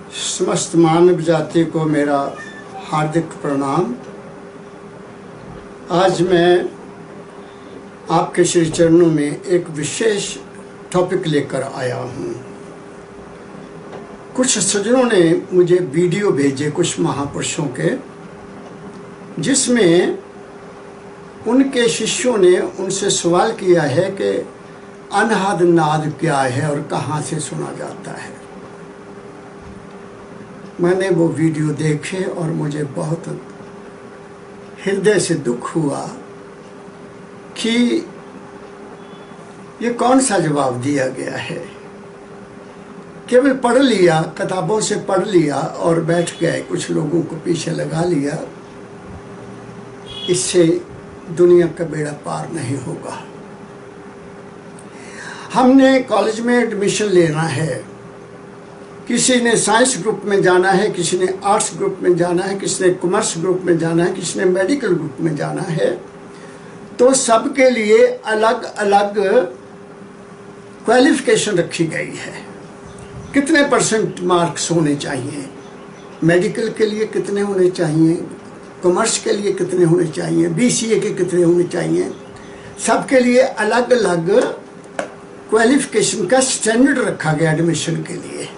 समस्त मानव जाति को मेरा हार्दिक प्रणाम। आज मैं आपके श्री चरणों में एक विशेष टॉपिक लेकर आया हूँ। कुछ सज्जनों ने मुझे वीडियो भेजे कुछ महापुरुषों के, जिसमें उनके शिष्यों ने उनसे सवाल किया है कि अनहद नाद क्या है और कहाँ से सुना जाता है। मैंने वो वीडियो देखे और मुझे बहुत हृदय से दुख हुआ कि ये कौन सा जवाब दिया गया है। केवल पढ़ लिया, किताबों से पढ़ लिया और बैठ गए, कुछ लोगों को पीछे लगा लिया। इससे दुनिया का बेड़ा पार नहीं होगा। हमने कॉलेज में एडमिशन लेना है, किसी ने साइंस ग्रुप में जाना है, किसी ने आर्ट्स ग्रुप में जाना है, किसी ने कॉमर्स ग्रुप में जाना है, किसी ने मेडिकल ग्रुप में जाना है, तो सबके लिए अलग अलग क्वालिफिकेशन रखी गई है। कितने परसेंट मार्क्स होने चाहिए, मेडिकल के लिए कितने होने चाहिए, कॉमर्स के लिए कितने होने चाहिए, बीसीए के कितने होने चाहिए। सबके लिए अलग अलग क्वालिफिकेशन का स्टैंडर्ड रखा गया एडमिशन के लिए।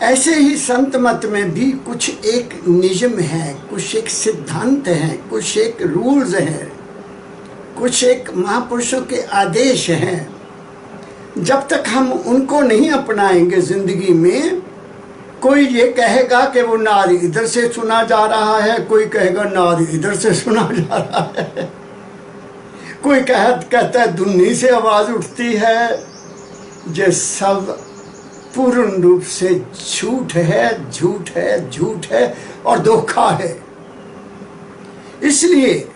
ऐसे ही संत मत में भी कुछ एक नियम है, कुछ एक सिद्धांत हैं, कुछ एक रूल्स हैं, कुछ एक महापुरुषों के आदेश हैं। जब तक हम उनको नहीं अपनाएंगे जिंदगी में, कोई ये कहेगा कि वो नाद इधर से सुना जा रहा है, कोई कहेगा नाद इधर से सुना जा रहा है, कोई कहता है धुन्नी से आवाज उठती है। ये सब पूर्ण रूप से झूठ है, झूठ है, झूठ है और धोखा है। इसलिए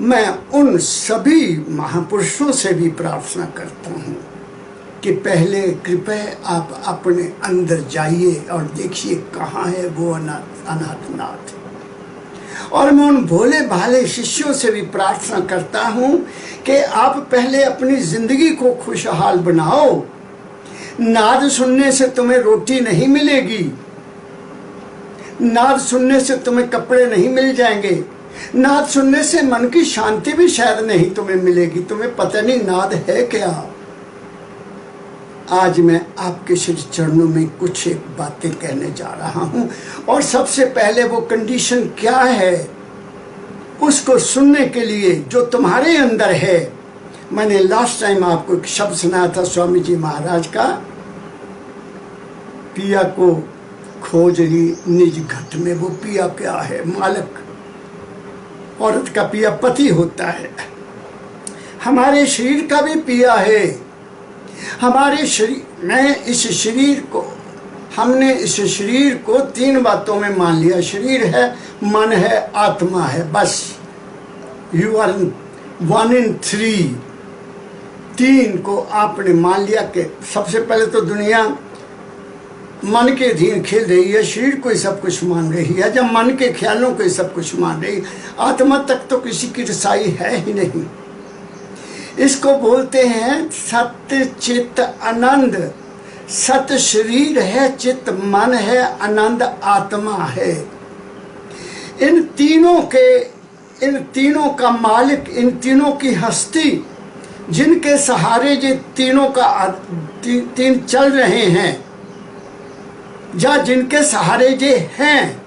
मैं उन सभी महापुरुषों से भी प्रार्थना करता हूँ कि पहले कृपया आप अपने अंदर जाइए और देखिए कहाँ है वो अनाथनाथ। और मैं उन भोले भाले शिष्यों से भी प्रार्थना करता हूँ कि आप पहले अपनी जिंदगी को खुशहाल बनाओ। नाद सुनने से तुम्हें रोटी नहीं मिलेगी, नाद सुनने से तुम्हें कपड़े नहीं मिल जाएंगे, नाद सुनने से मन की शांति भी शायद नहीं तुम्हें मिलेगी। तुम्हें पता नहीं नाद है क्या। आज मैं आपके श्री चरणों में कुछ एक बातें कहने जा रहा हूं, और सबसे पहले वो कंडीशन क्या है उसको सुनने के लिए जो तुम्हारे अंदर है। मैंने लास्ट टाइम आपको एक शब्द सुनाया था स्वामी जी महाराज का, पिया को खोज ली निज घट में। वो पिया क्या है? मालिक। औरत का पिया पति होता है। हमारे शरीर का भी पिया है। हमारे शरीर में इस शरीर को, हमने इस शरीर को तीन बातों में मान लिया। शरीर है, मन है, आत्मा है। बस यू आर 1 in 3। तीन को आपने मान लिया कि सबसे पहले तो दुनिया मन के अधीन खेल रही है, शरीर को ही सब कुछ मान रही है, जब मन के ख्यालों को ही सब कुछ मान रही है। आत्मा तक तो किसी की रसाई है ही नहीं। इसको बोलते हैं सत्य चित्त आनंद। सत शरीर है, चित्त मन है, आनंद आत्मा है। इन तीनों का मालिक, इन तीनों की हस्ती, जिनके सहारे ये तीनों का तीन चल रहे हैं, या जिनके सहारे ये हैं,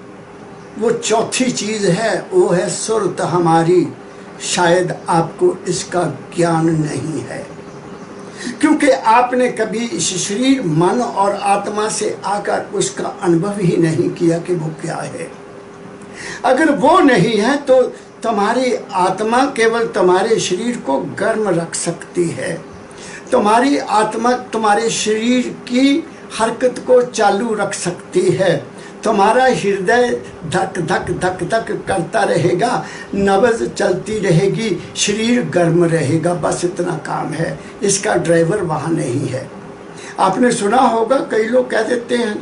वो चौथी चीज है, वो है सुरत हमारी। शायद आपको इसका ज्ञान नहीं है, क्योंकि आपने कभी इस शरीर, मन और आत्मा से आकर उसका अनुभव ही नहीं किया कि वो क्या है। अगर वो नहीं है तो तुम्हारी आत्मा केवल तुम्हारे शरीर को गर्म रख सकती है। तुम्हारी आत्मा तुम्हारे शरीर की हरकत को चालू रख सकती है। तुम्हारा हृदय धक धक धक धक करता रहेगा, नब्ज चलती रहेगी, शरीर गर्म रहेगा। बस इतना काम है। इसका ड्राइवर वहाँ नहीं है। आपने सुना होगा, कई लोग कह देते हैं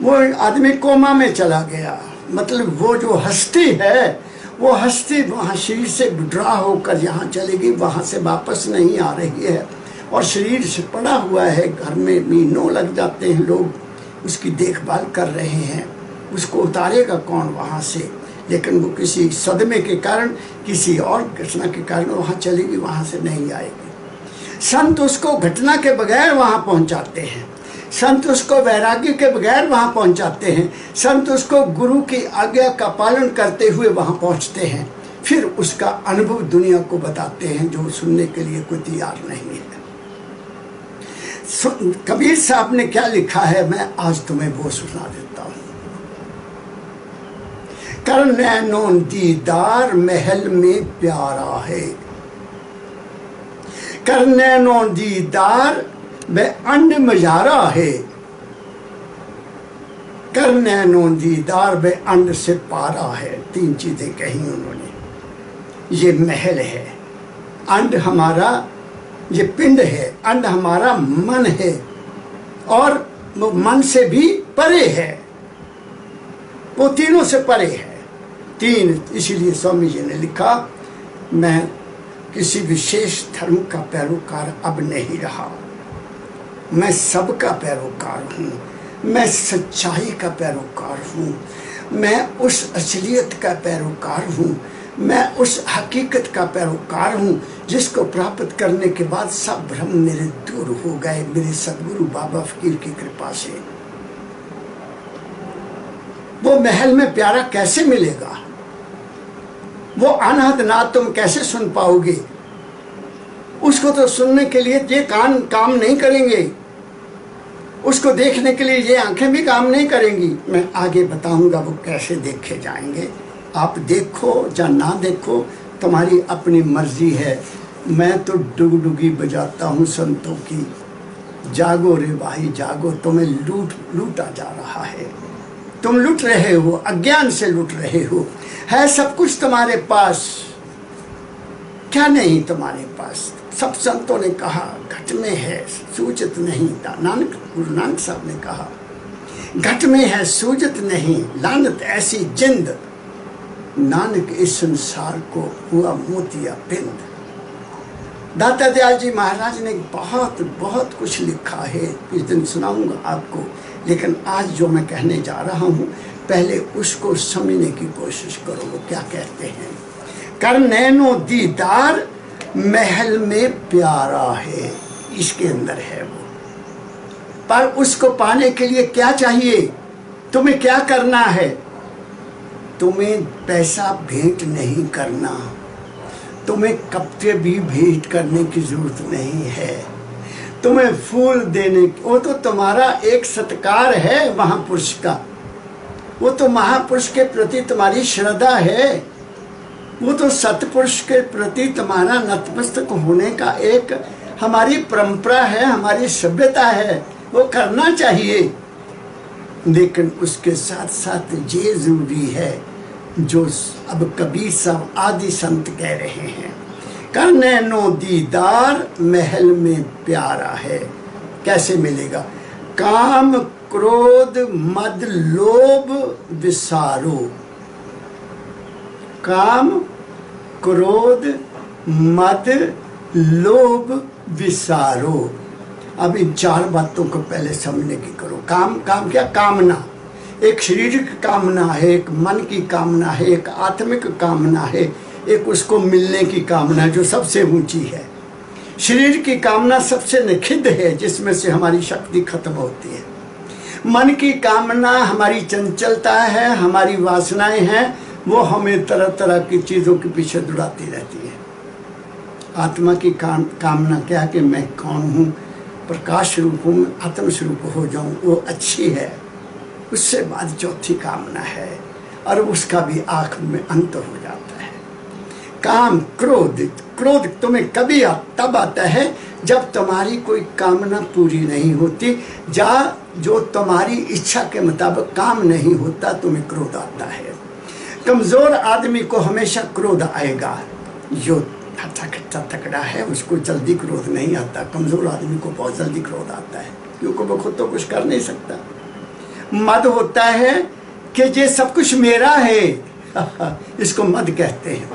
वो आदमी कोमा में चला गया। मतलब वो जो हस्ती है, वो हस्ती वहाँ शरीर से विड्रॉ होकर यहाँ चलेगी, वहाँ से वापस नहीं आ रही है। और शरीर से पड़ा हुआ है, घर में महीनों लग जाते हैं लोग उसकी देखभाल कर रहे हैं, उसको उतारेगा कौन वहाँ से? लेकिन वो किसी सदमे के कारण, किसी और घटना के कारण वहाँ चलेगी, वहाँ से नहीं आएगी। संत उसको घटना के बगैर वहाँ पहुँचाते हैं, संत उसको वैराग्य के बगैर वहाँ पहुँचाते हैं, संत उसको गुरु की आज्ञा का पालन करते हुए वहाँ पहुँचते हैं, फिर उसका अनुभव दुनिया को बताते हैं जो सुनने के लिए कोई तैयार नहीं है। कबीर साहब ने क्या लिखा है, मैं आज तुम्हें वो सुना देता हूँ। कर नैनो दीदार महल में प्यारा है, कर नैनो दीदार वह अंड मजारा है, कर नैनो दीदार वह अंड से पारा है। 3 चीजें कही उन्होंने। ये महल है, अंड हमारा ये पिंड है, अंड हमारा मन है, और वो मन से भी परे है, वो तीनों से परे है। 3, इसीलिए स्वामी जी ने लिखा, मैं किसी विशेष धर्म का पैरोकार अब नहीं रहा, मैं सबका पैरोकार हूँ, मैं सच्चाई का पैरोकार हूँ, मैं उस असलियत का पैरोकार हूँ, मैं उस हकीकत का पैरोकार हूँ जिसको प्राप्त करने के बाद सब भ्रम मेरे दूर हो गए, मेरे सदगुरु बाबा फकीर की कृपा से। वो महल में प्यारा कैसे मिलेगा? वो अनहद नाद तुम कैसे सुन पाओगे? उसको तो सुनने के लिए ये कान काम नहीं करेंगे, उसको देखने के लिए ये आंखें भी काम नहीं करेंगी। मैं आगे बताऊंगा वो कैसे देखे जाएंगे। आप देखो या ना देखो, तुम्हारी अपनी मर्जी है। मैं तो डुगडुगी बजाता हूँ संतों की, जागो रे भाई जागो, तुम्हें लूटा जा रहा है, तुम लूट रहे हो, अज्ञान से लूट रहे हो। है सब कुछ तुम्हारे पास, क्या नहीं तुम्हारे पास? सब संतों ने कहा घट में है सूझत नहीं, नानक गुरु नानक साहब ने कहा घट में है सूझत नहीं, लानत ऐसी जिंद, नानक इस संसार को हुआ मोतिया पिंड। दाता दयाल जी महाराज ने बहुत बहुत कुछ लिखा है, इस दिन सुनाऊंगा आपको, लेकिन आज जो मैं कहने जा रहा हूँ पहले उसको समझने की कोशिश करो। वो क्या कहते हैं? कर नैनो दीदार महल में प्यारा है, इसके अंदर है वो। पर उसको पाने के लिए क्या चाहिए? तुम्हें क्या करना है? तुम्हें पैसा भेंट नहीं करना, तुम्हें कपड़े भी भेंट करने की जरूरत नहीं है, तुम्हें फूल देने की, वो तो तुम्हारा एक सत्कार है महापुरुष का, वो तो महापुरुष के प्रति तुम्हारी श्रद्धा है, वो तो सतपुरुष के प्रति तुम्हारा नतमस्तक होने का एक हमारी परंपरा है, हमारी सभ्यता है, वो करना चाहिए। लेकिन उसके साथ साथ ये जरूरी है जो अब कबीर साहब आदि संत कह रहे हैं, कर नैनो दीदार महल में प्यारा है। कैसे मिलेगा? काम क्रोध मद लोभ विसारो, काम क्रोध मद लोभ विसारो। अब इन 4 बातों को पहले समझने की करो। काम क्या? कामना, एक शारीरिक कामना है, एक मन की कामना है, एक आत्मिक कामना है, एक उसको मिलने की कामना जो सबसे ऊंची है। शरीर की कामना सबसे निखिद्ध है, जिसमें से हमारी शक्ति खत्म होती है। मन की कामना हमारी चंचलता है, हमारी वासनाएं हैं, वो हमें तरह तरह की चीज़ों के पीछे दौड़ाती रहती है। आत्मा की कामना क्या कि मैं कौन हूँ, प्रकाश रूप हूँ, आत्म स्वरूप हो जाऊँ, वो अच्छी है। उससे बाद चौथी कामना है, और उसका भी आखिर में अंत हो जाता है। काम क्रोध, क्रोध तुम्हें कभी तब आता है जब तुम्हारी कोई कामना पूरी नहीं होती, या जो तुम्हारी इच्छा के मुताबिक काम नहीं होता, तुम्हें क्रोध आता है। कमजोर आदमी को हमेशा क्रोध आएगा, जो तकड़ा है उसको जल्दी क्रोध नहीं आता। कमजोर आदमी को बहुत जल्दी क्रोध आता है, क्योंकि वो खुद तो कुछ कर नहीं सकता। मद होता है कि ये सब कुछ मेरा है, इसको मद कहते हैं।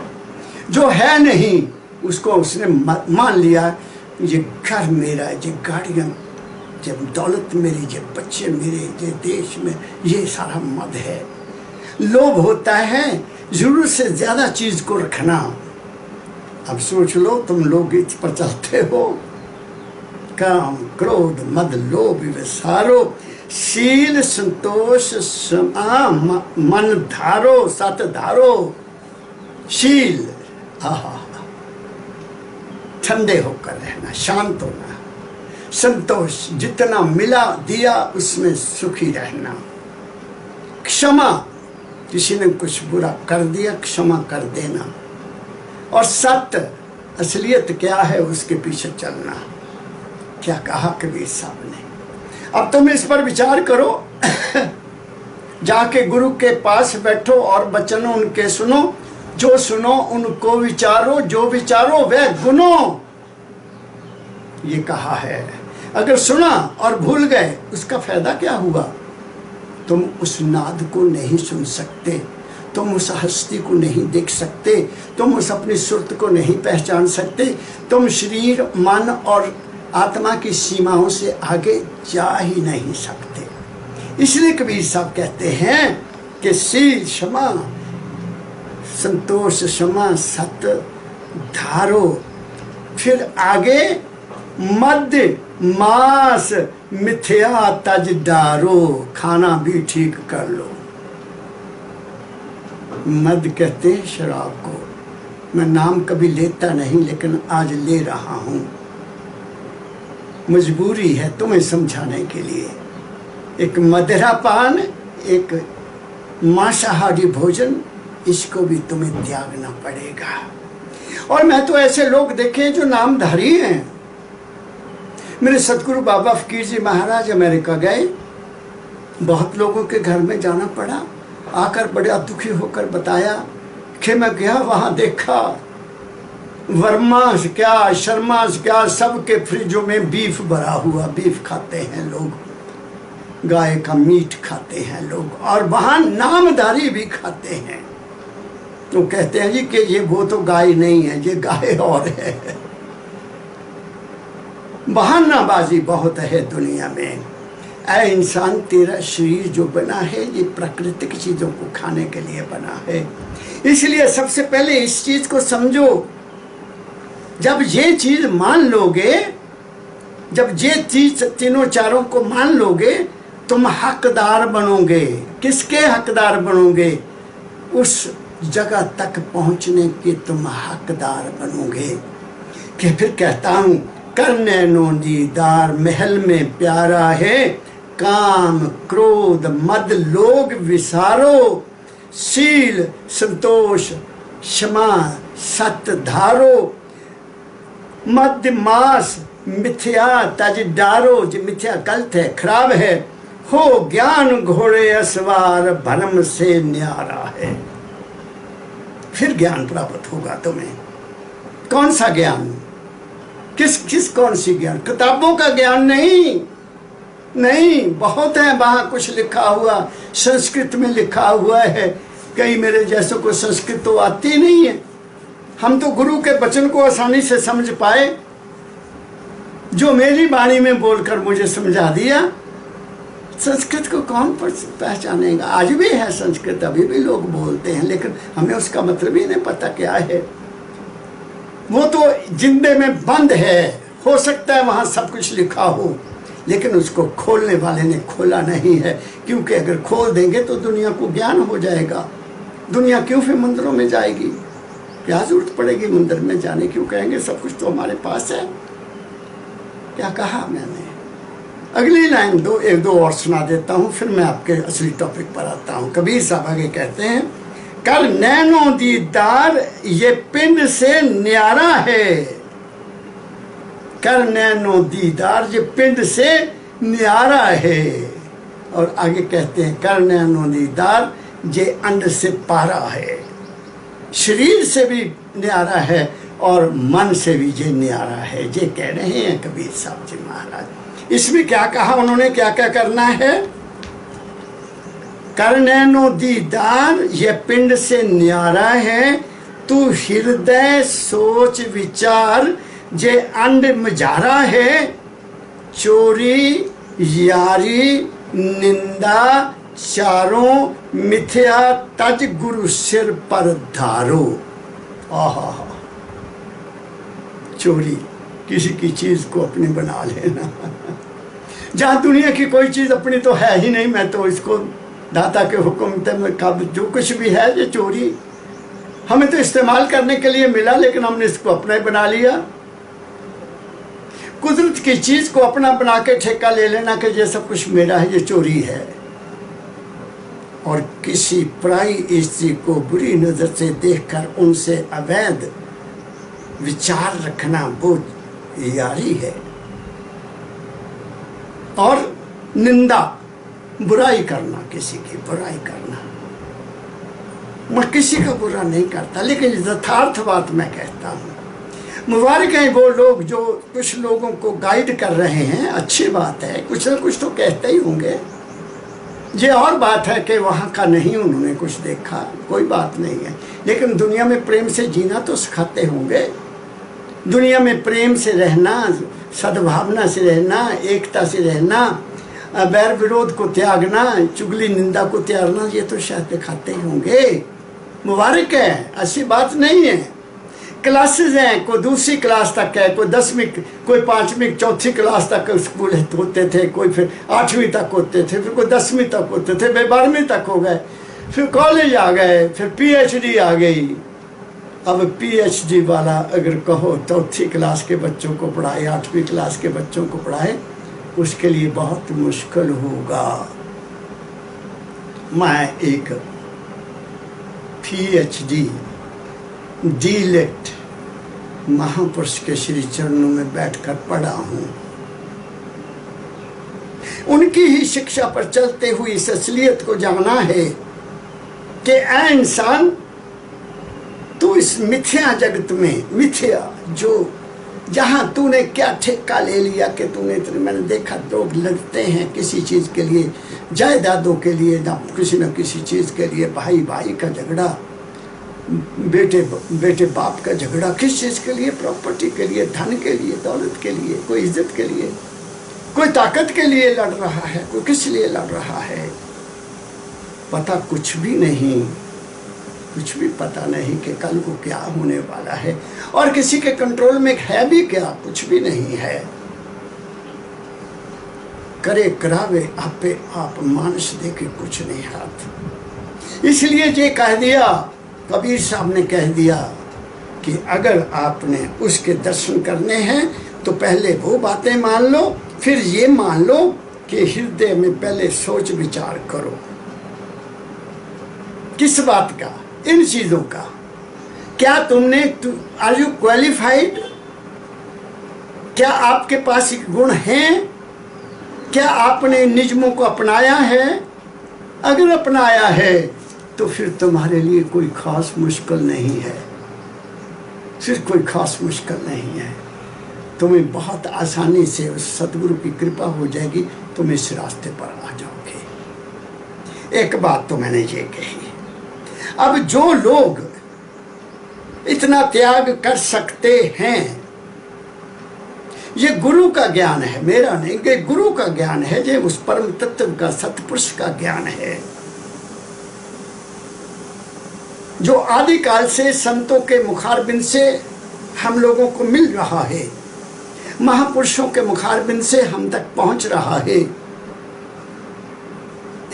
जो है नहीं उसको उसने मान लिया, ये घर मेरा है, ये गाड़ियाँ जे दौलत मेरी, जे बच्चे मेरे, जे देश में, ये सारा मद है। लोभ होता है जरूरत से ज्यादा चीज को रखना। अब सोच लो, तुम लोग इस पर चलते हो, काम क्रोध मद लोभ विसारो, शील संतोष क्षमा मन धारो, सत धारो। शील, ठंडे होकर रहना, शांत होना। संतोष, जितना मिला दिया उसमें सुखी रहना। क्षमा, किसी ने कुछ बुरा कर दिया क्षमा कर देना। और सत्य, असलियत क्या है उसके पीछे चलना। क्या कहा कबीर साहब ने। अब तुम इस पर विचार करो। जाके गुरु के पास बैठो और वचन उनके सुनो, जो सुनो उनको विचारो, जो विचारो वह गुनो, ये कहा है। अगर सुना और भूल गए उसका फायदा क्या हुआ। तुम उस नाद को नहीं सुन सकते, तुम उस हस्ती को नहीं देख सकते, तुम उस अपनी सुरत को नहीं पहचान सकते, तुम शरीर मन और आत्मा की सीमाओं से आगे जा ही नहीं सकते। इसलिए कबीर साहब कहते हैं कि शील क्षमा संतोष क्षमा सत धारो, फिर आगे मध्य मांस मिथ्या तज डारो, खाना भी ठीक कर लो। मद कहते हैं शराब को। मैं नाम कभी लेता नहीं लेकिन आज ले रहा हूं, मजबूरी है तुम्हें समझाने के लिए। एक मदिरा पान, एक मांसाहारी भोजन, इसको भी तुम्हें त्यागना पड़ेगा। और मैं तो ऐसे लोग देखे जो नामधारी हैं। मेरे सतगुरु बाबा फकीर जी महाराज अमेरिका गए, बहुत लोगों के घर में जाना पड़ा। आकर बड़ा दुखी होकर बताया कि मैं गया वहां देखा वर्मास क्या शर्मास क्या सबके फ्रिजों में बीफ भरा हुआ। बीफ खाते हैं लोग, गाय का मीट खाते हैं लोग, और वहां नामधारी भी खाते हैं। तो कहते हैं जी कि ये वो तो गाय नहीं है, ये गाय और है। बहानाबाजी बहुत है दुनिया में। ऐ इंसान, तेरा शरीर जो बना है ये प्राकृतिक चीजों को खाने के लिए बना है। इसलिए सबसे पहले इस चीज को समझो। जब ये चीज मान लोगे, जब ये चीज तीनों चारों को मान लोगे, तुम हकदार बनोगे। किसके हकदार बनोगे? उस जगह तक पहुंचने के तुम हकदार बनोगे। कि फिर कहता हूं, करने नो दीदार महल में प्यारा है, काम क्रोध मद लोग विसारो, शील संतोष क्षमा सत धारो, मध्य मास मिथ्या तज डारो। जो मिथ्या गलत है, खराब है, हो ज्ञान घोड़े असवार भरम से न्यारा है। फिर ज्ञान प्राप्त होगा तुम्हें। कौन सा ज्ञान? किस कौन सी ज्ञान? किताबों का ज्ञान नहीं, नहीं। बहुत है वहां कुछ लिखा हुआ, संस्कृत में लिखा हुआ है। कई मेरे जैसों को संस्कृत तो आती नहीं है। हम तो गुरु के वचन को आसानी से समझ पाए, जो मेरी वाणी में बोलकर मुझे समझा दिया। संस्कृत को कौन पहचानेगा? आज भी है संस्कृत, अभी भी लोग बोलते हैं, लेकिन हमें उसका मतलब ही नहीं पता क्या है। वो तो जिंदे में बंद है। हो सकता है वहां सब कुछ लिखा हो, लेकिन उसको खोलने वाले ने खोला नहीं है। क्योंकि अगर खोल देंगे तो दुनिया को ज्ञान हो जाएगा। दुनिया क्यों फिर मंदिरों में जाएगी? क्या जरूरत पड़ेगी मंदिर में जाने? क्यों कहेंगे सब कुछ तो हमारे पास है। क्या कहा मैंने? अगली लाइन एक दो और सुना देता हूं, फिर मैं आपके असली टॉपिक पर आता हूं। कबीर साहब आगे कहते हैं, कर नैनो दीदार ये पिंड से न्यारा है। कर नैनो दीदार ये पिंड से न्यारा है। और आगे कहते हैं, कर नैनो दीदार ये अंड से पारा है। शरीर से भी न्यारा है और मन से भी ये न्यारा है। ये कह रहे हैं कबीर साहब जी महाराज। इसमें क्या कहा उन्होंने, क्या क्या करना है? कर नैनो दीदार ये पिंड से न्यारा है, तू हृदय सोच विचार जे अंड मजारा है। चोरी, यारी, निंदा, चारों मिथ्या तज गुरु सिर पर धारो। आहा, चोरी, किसी की चीज को अपनी बना लेना। जहां दुनिया की कोई चीज अपनी तो है ही नहीं, मैं तो इसको दाता के हुक्म में कब जो कुछ भी है ये चोरी। हमें तो इस्तेमाल करने के लिए मिला, लेकिन हमने इसको अपना ही बना लिया। कुदरत की चीज को अपना बना के ठेका ले लेना कि ये सब कुछ मेरा है, ये चोरी है। और किसी पराई स्त्री को बुरी नजर से देखकर उनसे अवैध विचार रखना वो यारी है। और निंदा, बुराई करना, किसी की बुराई करना। मैं किसी का बुरा नहीं करता, लेकिन यथार्थ बात मैं कहता हूँ। मुबारक हैं वो लोग जो कुछ लोगों को गाइड कर रहे हैं, अच्छी बात है, कुछ ना कुछ तो कहते ही होंगे। ये और बात है कि वहाँ का नहीं उन्होंने कुछ देखा, कोई बात नहीं है, लेकिन दुनिया में प्रेम से जीना तो सिखाते होंगे। दुनिया में प्रेम से रहना, सद्भावना से रहना, एकता से रहना, बैर विरोध को त्यागना, चुगली निंदा को त्यागना, ये तो शायद दिखाते ही होंगे। मुबारक है, ऐसी बात नहीं है। क्लासेस हैं, कोई दूसरी क्लास तक है, कोई 10वीं, कोई 5वीं, 4थी क्लास तक स्कूल होते थे, कोई फिर 8वीं तक होते थे, फिर कोई 10वीं तक होते थे, फिर 12वीं तक हो गए, फिर कॉलेज आ गए, फिर PhD आ गई। अब PhD वाला अगर कहो 4थी क्लास के बच्चों को पढ़ाए, 8वीं क्लास के बच्चों को पढ़ाए, उसके लिए बहुत मुश्किल होगा। मैं एक PhD डीलेक्ट महापुरुष के श्री चरणों में बैठकर पढ़ा हूँ। उनकी ही शिक्षा पर चलते हुए इस असलियत को जाना है कि ऐ इंसान, तू इस मिथ्या जगत में, मिथ्या जो जहां तूने क्या ठेका ले लिया कि तूने, मैंने देखा लोग लड़ते हैं किसी चीज के लिए, जायदादों के लिए, ना किसी न किसी चीज के लिए, भाई भाई का झगड़ा, बेटे बेटे बाप का झगड़ा, किस चीज के लिए? प्रॉपर्टी के लिए, धन के लिए, दौलत के लिए, कोई इज्जत के लिए, कोई ताकत के लिए लड़ रहा है, कोई किस लिए लड़ रहा है, पता कुछ भी नहीं, कुछ भी पता नहीं कि कल को क्या होने वाला है, और किसी के कंट्रोल में है भी क्या? कुछ भी नहीं है। करे करावे आपे आप, मानस दे के कुछ नहीं हाथ। इसलिए ये कह दिया, कबीर साहब ने कह दिया कि अगर आपने उसके दर्शन करने हैं तो पहले वो बातें मान लो, फिर ये मान लो कि हृदय में पहले सोच विचार करो। किस बात का? इन चीजों का। क्या तुमने, आर यू क्वालिफाइड? क्या आपके पास गुण हैं? क्या आपने नियमों को अपनाया है? अगर अपनाया है तो फिर तुम्हारे लिए कोई खास मुश्किल नहीं है, फिर कोई खास मुश्किल नहीं है। तुम्हें बहुत आसानी से उस सतगुरु की कृपा हो जाएगी, तुम इस रास्ते पर आ जाओगे। एक बात तो मैंने ये कही, अब जो लोग इतना त्याग कर सकते हैं, ये गुरु का ज्ञान है, मेरा नहीं, ये गुरु का ज्ञान है, ये उस परम तत्व का, सतपुरुष का ज्ञान है, जो आदिकाल से संतों के मुखारबिंद से हम लोगों को मिल रहा है, महापुरुषों के मुखारबिंद से हम तक पहुंच रहा है।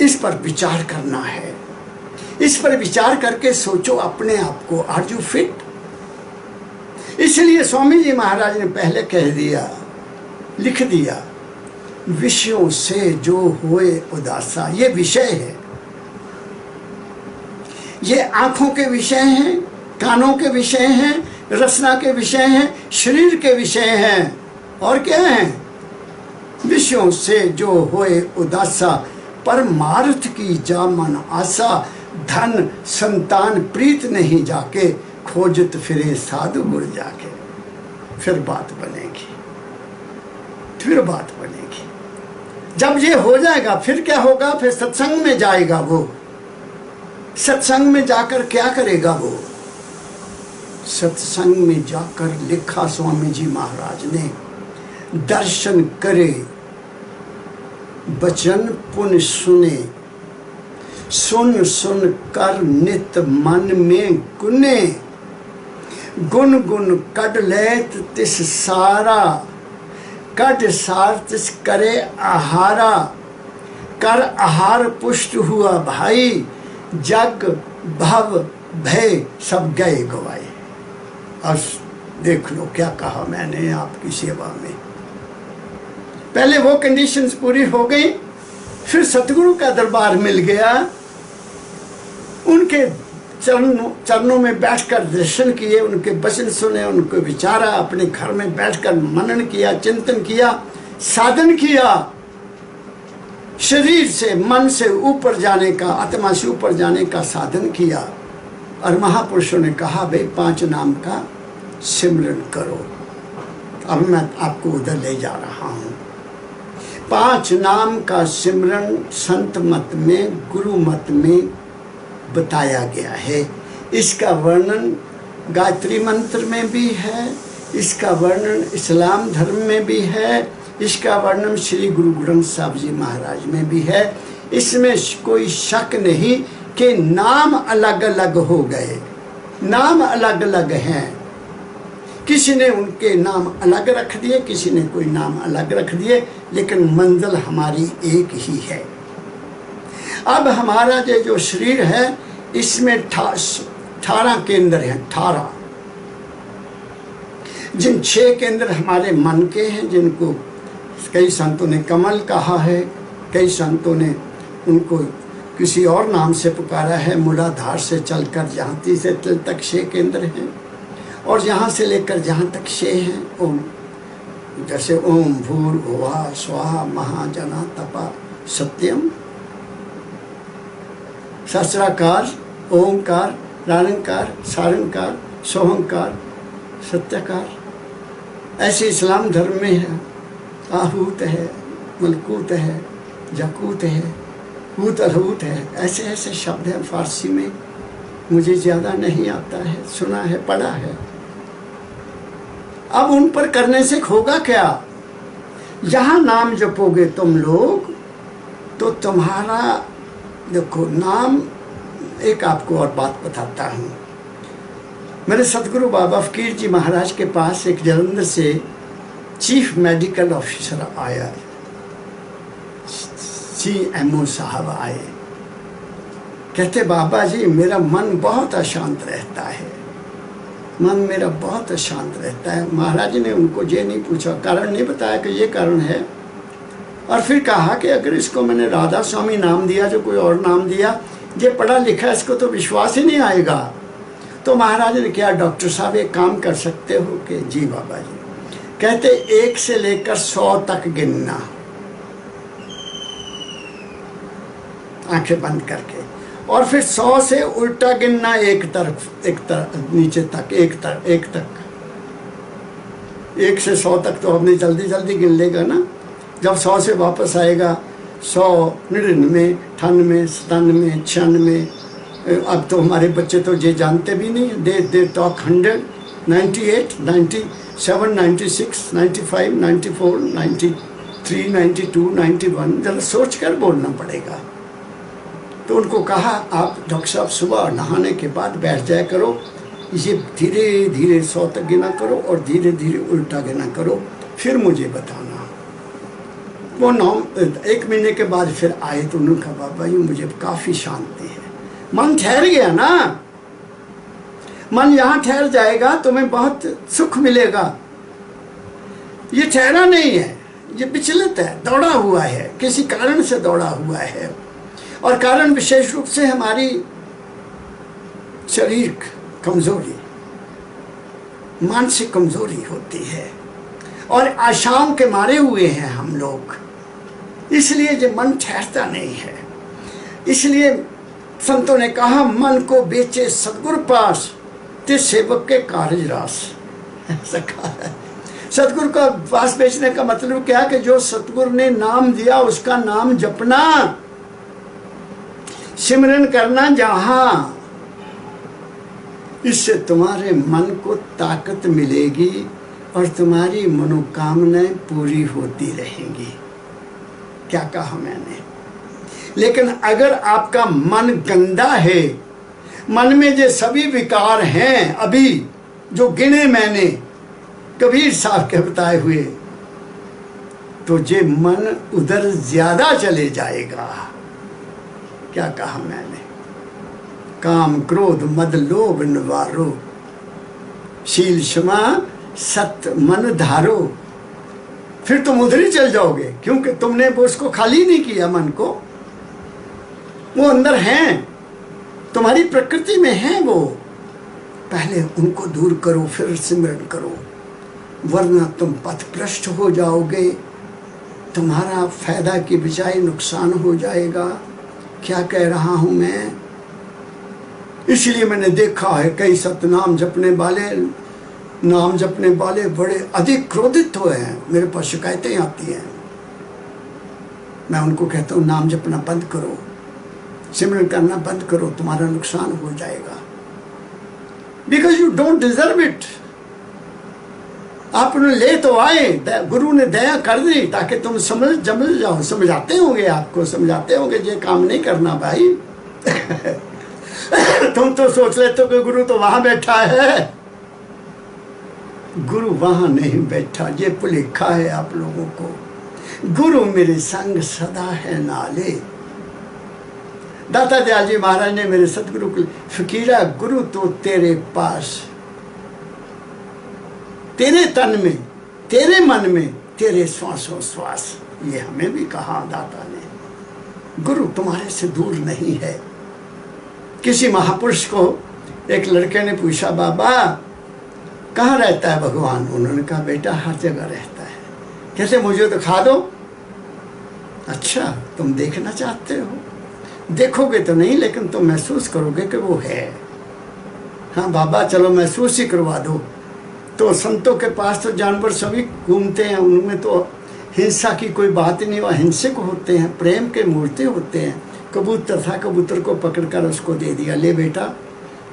इस पर विचार करना है, इस पर विचार करके सोचो अपने आप को, आर यू फिट? इसलिए स्वामी जी महाराज ने पहले कह दिया, लिख दिया, विषयों से जो होए उदासा। ये विषय है, ये आंखों के विषय हैं, कानों के विषय हैं, रसना के विषय हैं, शरीर के विषय हैं, और क्या हैं? विषयों से जो होए उदासा, परमार्थ की जा मन आशा, धन संतान प्रीत नहीं जाके, खोजत फिरे साधु गुर जाके। फिर बात बनेगी, फिर बात बनेगी। जब ये हो जाएगा फिर क्या होगा? फिर सत्संग में जाएगा वो। सत्संग में जाकर क्या करेगा वो? सत्संग में जाकर, लिखा स्वामी जी महाराज ने, दर्शन करे, वचन पुन सुने, सुन सुन कर नित मन में गुने, गुन गुन कड लेत तिस सारा, कड सार तिस करे आहारा, कर आहार पुष्ट हुआ भाई, जग भव भय सब गए गवाए। और देख लो क्या कहा मैंने आपकी सेवा में। पहले वो कंडीशंस पूरी हो गई, फिर सतगुरु का दरबार मिल गया, उनके चरणों में बैठकर दर्शन किए, उनके वचन सुने, उनको विचारा, अपने घर में बैठकर मनन किया, चिंतन किया, साधन किया, शरीर से मन से ऊपर जाने का, आत्मा से ऊपर जाने का साधन किया। और महापुरुषों ने कहा भाई 5 नाम का सिमरन करो। अब मैं आपको उधर ले जा रहा हूँ। 5 नाम का सिमरन संत मत में, गुरु मत में बताया गया है। इसका वर्णन गायत्री मंत्र में भी है, इसका वर्णन इस्लाम धर्म में भी है, इसका वर्णन श्री गुरु ग्रंथ साहब जी महाराज में भी है। इसमें कोई शक नहीं कि नाम अलग अलग हो गए, नाम अलग अलग हैं। किसी ने उनके नाम अलग रख दिए, किसी ने कोई नाम अलग रख दिए, लेकिन मंजिल हमारी एक ही है। अब हमारा जो शरीर है, इसमें 18 केंद्र हैं, 18। जिन 6 केंद्र हमारे मन के हैं, जिनको कई संतों ने कमल कहा है, कई संतों ने उनको किसी और नाम से पुकारा है। मूलाधार से चलकर जहां से तिल तक 6 केंद्र हैं, और यहाँ से लेकर जहाँ तक 6 हैं ओम, जैसे ओम भूर्भुवः स्वः महाजना तपा सत्यम, सहस्राकार, ओंकार, निरंकार, सारंकार, सोहंकार, सत्यकार। ऐसे इस्लाम धर्म में है, आहूत है, मलकूत है, जकूत है, हूत अलहूत है, ऐसे ऐसे शब्द हैं फारसी में, मुझे ज़्यादा नहीं आता है, सुना है, पढ़ा है। अब उन पर करने से होगा क्या? जहाँ नाम जपोगे तुम लोग, तो तुम्हारा देखो नाम, एक आपको और बात बताता हूँ। मेरे सतगुरु बाबा फकीर जी महाराज के पास एक जलंधर से चीफ मेडिकल ऑफिसर आया, CMO साहब आए। कहते बाबा जी मेरा मन बहुत अशांत रहता है, मन मेरा बहुत अशांत रहता है। महाराज ने उनको ये नहीं पूछा, कारण नहीं बताया कि ये कारण है, और फिर कहा कि अगर इसको मैंने राधा स्वामी नाम दिया, जो कोई और नाम दिया, ये पढ़ा लिखा, इसको तो विश्वास ही नहीं आएगा। तो महाराज ने कहा डॉक्टर साहब एक काम कर सकते हो कि जी बाबा जी। कहते 1 से लेकर 100 तक गिनना, आंखें बंद करके, और फिर 100 से उल्टा गिनना, एक तरफ नीचे तक, एक तक। 1 से 100 तक तो हमने जल्दी जल्दी गिन लेगा ना। जब 100 से वापस आएगा 100, 99, 98, 97, 96। अब तो हमारे बच्चे तो ये जानते भी नहीं, दे टॉक 100, 98, 97, 96, 95, 94, 93, 92, 91। जरा सोच कर बोलना पड़ेगा। तो उनको कहा आप डॉक्टर साहब सुबह नहाने के बाद बैठ जाया करो, इसे धीरे धीरे 100 तक गिना करो और धीरे धीरे उल्टा गिना करो, फिर मुझे बताना। वो 1 महीने के बाद फिर आए तो उन्होंने कहा बाबा जी मुझे काफ़ी शांति है, मन ठहर गया ना। मन यहाँ ठहर जाएगा तुम्हें बहुत सुख मिलेगा। ये ठहरा नहीं है, ये विचलित है, दौड़ा हुआ है, किसी कारण से दौड़ा हुआ है। और कारण विशेष रूप से हमारी शरीर कमजोरी, मानसिक कमजोरी होती है, और आशाओं के मारे हुए हैं हम लोग, इसलिए ये मन ठहरता नहीं है। इसलिए संतों ने कहा मन को बेचे सतगुरु पास, ते सेवक के कारज रास। ऐसा कहा है। सतगुरु का पास बेचने का मतलब क्या, कि जो सतगुरु ने नाम दिया उसका नाम जपना, सिमरन करना जहां, इससे तुम्हारे मन को ताकत मिलेगी और तुम्हारी मनोकामनाएं पूरी होती रहेंगी। क्या कहा मैंने? लेकिन अगर आपका मन गंदा है, मन में जो सभी विकार हैं अभी जो गिने मैंने कबीर साहब के बताए हुए, तो जे मन उधर ज्यादा चले जाएगा। क्या कहा मैंने? काम क्रोध मद लोभ निवारो, शील क्षमा सत्य मन धारो। फिर तुम उधर ही चल जाओगे, क्योंकि तुमने वो उसको खाली नहीं किया। मन को वो अंदर हैं, तुम्हारी प्रकृति में हैं वो। पहले उनको दूर करो, फिर सिमरन करो, वरना तुम पथभ्रष्ट हो जाओगे। तुम्हारा फायदा की बजाय नुकसान हो जाएगा। क्या कह रहा हूं मैं? इसलिए मैंने देखा है कई सतनाम जपने वाले, नाम जपने वाले बड़े अधिक क्रोधित हुए हैं। मेरे पास शिकायतें आती हैं। मैं उनको कहता हूं नाम जपना बंद करो, सिमरन करना बंद करो, तुम्हारा नुकसान हो जाएगा। Because you don't deserve it. आप उन्हें ले तो आए, गुरु ने दया कर दी ताकि तुम समझ जाओ। समझाते होंगे, आपको समझाते होंगे ये काम नहीं करना भाई। तुम तो सोच लेते हो कि गुरु तो वहां बैठा है। गुरु वहां नहीं बैठा, ये भुलेखा है आप लोगों को। गुरु मेरे संग सदा है नाले। दाता दयाल जी महाराज ने मेरे सतगुरु को, फकीरा गुरु तो तेरे पास, तेरे तन में, तेरे मन में, तेरे श्वासों श्वास। ये हमें भी कहा दाता ने। गुरु तुम्हारे से दूर नहीं है। किसी महापुरुष को एक लड़के ने पूछा, बाबा कहाँ रहता है भगवान? उन्होंने कहा बेटा हर जगह रहता है। कैसे? मुझे तो खा दो। अच्छा, तुम देखना चाहते हो? देखोगे तो नहीं, लेकिन तुम महसूस करोगे कि वो है। हाँ बाबा चलो महसूस ही करवा दो। तो संतों के पास तो जानवर सभी घूमते हैं, उनमें तो हिंसा की कोई बात नहीं। वो अहिंसक होते हैं, प्रेम के मूर्ति होते हैं। कबूतर था, कबूतर को पकड़कर उसको दे दिया, ले बेटा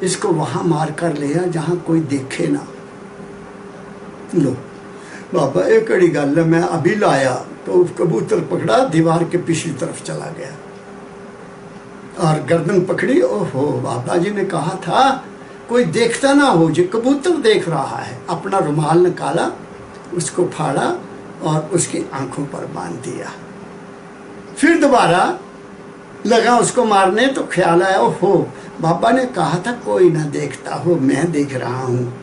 इसको वहां मार कर ले आ जहां कोई देखे ना। लो बाबा एक कड़ी गल है, मैं अभी लाया। तो कबूतर पकड़ा, दीवार के पिछली तरफ चला गया और गर्दन पकड़ी। ओहो, बाबा जी ने कहा था कोई देखता ना हो, जो कबूतर देख रहा है। अपना रुमाल निकाला, उसको फाड़ा और उसकी आंखों पर बांध दिया। फिर दोबारा लगा उसको मारने, तो ख्याल आया ओहो बाबा ने कहा था कोई ना देखता हो, मैं देख रहा हूँ।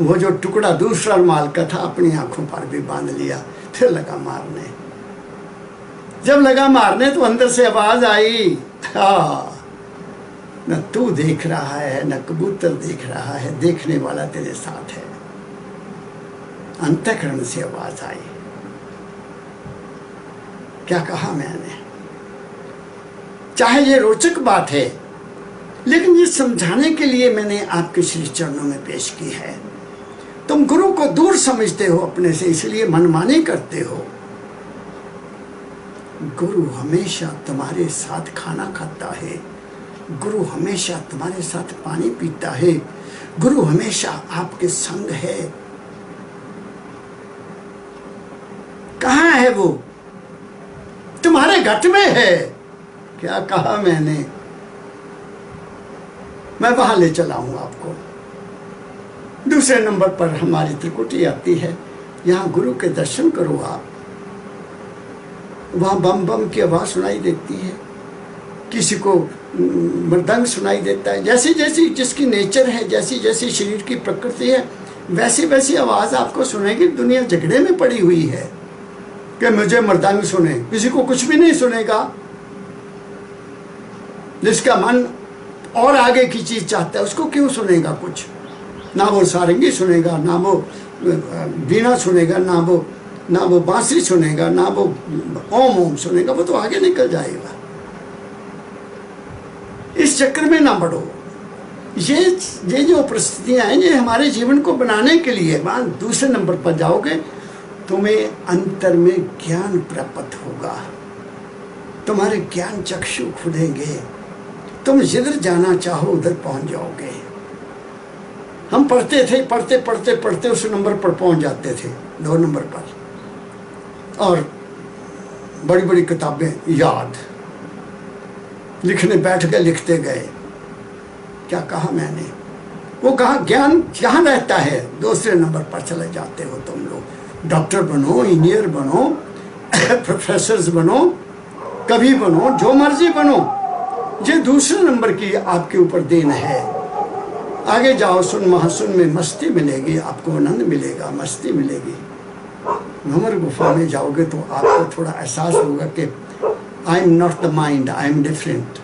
वो जो टुकड़ा दूसरा रुमाल का था अपनी आंखों पर भी बांध लिया। फिर लगा मारने। जब लगा मारने तो अंदर से आवाज आई, हाँ न तू देख रहा है न कबूतर देख रहा है, देखने वाला तेरे साथ है। अंतःकरण से आवाज आई। क्या कहा मैंने? चाहे ये रोचक बात है, लेकिन ये समझाने के लिए मैंने आपके श्री चरणों में पेश की है। तुम गुरु को दूर समझते हो अपने से, इसलिए मनमानी करते हो। गुरु हमेशा तुम्हारे साथ खाना खाता है, गुरु हमेशा तुम्हारे साथ पानी पीता है, गुरु हमेशा आपके संग है। कहाँ है वो? तुम्हारे घट में है। क्या कहा मैंने? मैं वहां ले चला हूं आपको। दूसरे नंबर पर हमारी त्रिकुटी आती है। यहां गुरु के दर्शन करो आप। वहां बम बम की आवाज सुनाई देती है, किसी को मृदंग सुनाई देता है। जैसी जैसी जिसकी नेचर है, जैसी जैसी शरीर की प्रकृति है, वैसी वैसी आवाज आपको सुनेगी। दुनिया झगड़े में पड़ी हुई है कि मुझे मृदंग सुने, किसी को कुछ भी नहीं सुनेगा। जिसका मन और आगे की चीज चाहता है उसको क्यों सुनेगा कुछ? ना वो सारंगी सुनेगा, ना वो वीणा सुनेगा, ना वो बांसुरी सुनेगा, ना वो ओम ओम सुनेगा। वो तो आगे निकल जाएगा। इस चक्कर में ना बढ़ो। ये जो परिस्थितियां हैं, ये हमारे जीवन को बनाने के लिए। वहां दूसरे नंबर पर जाओगे, तुम्हें अंतर में ज्ञान प्राप्त होगा, तुम्हारे ज्ञान चक्षु खुलेंगे, तुम जिधर जाना चाहो उधर पहुंच जाओगे। हम पढ़ते थे, पढ़ते पढ़ते पढ़ते उस नंबर पर पहुंच जाते थे, 2 नंबर पर, और बड़ी बड़ी किताबें याद, लिखने बैठ गए, लिखते गए। क्या कहा मैंने? वो कहा ज्ञान कहाँ रहता है? दूसरे नंबर पर चले जाते हो तुम लोग। डॉक्टर बनो, इंजीनियर बनो, प्रोफेसर्स बनो, कभी बनो, जो मर्जी बनो, ये दूसरे नंबर की आपके ऊपर देन है। आगे जाओ, सुन महासुन में मस्ती मिलेगी, आपको आनंद मिलेगा, मस्ती मिलेगी। भंवर गुफा में जाओगे तो आपको थोड़ा एहसास होगा कि I am not the mind, I am different,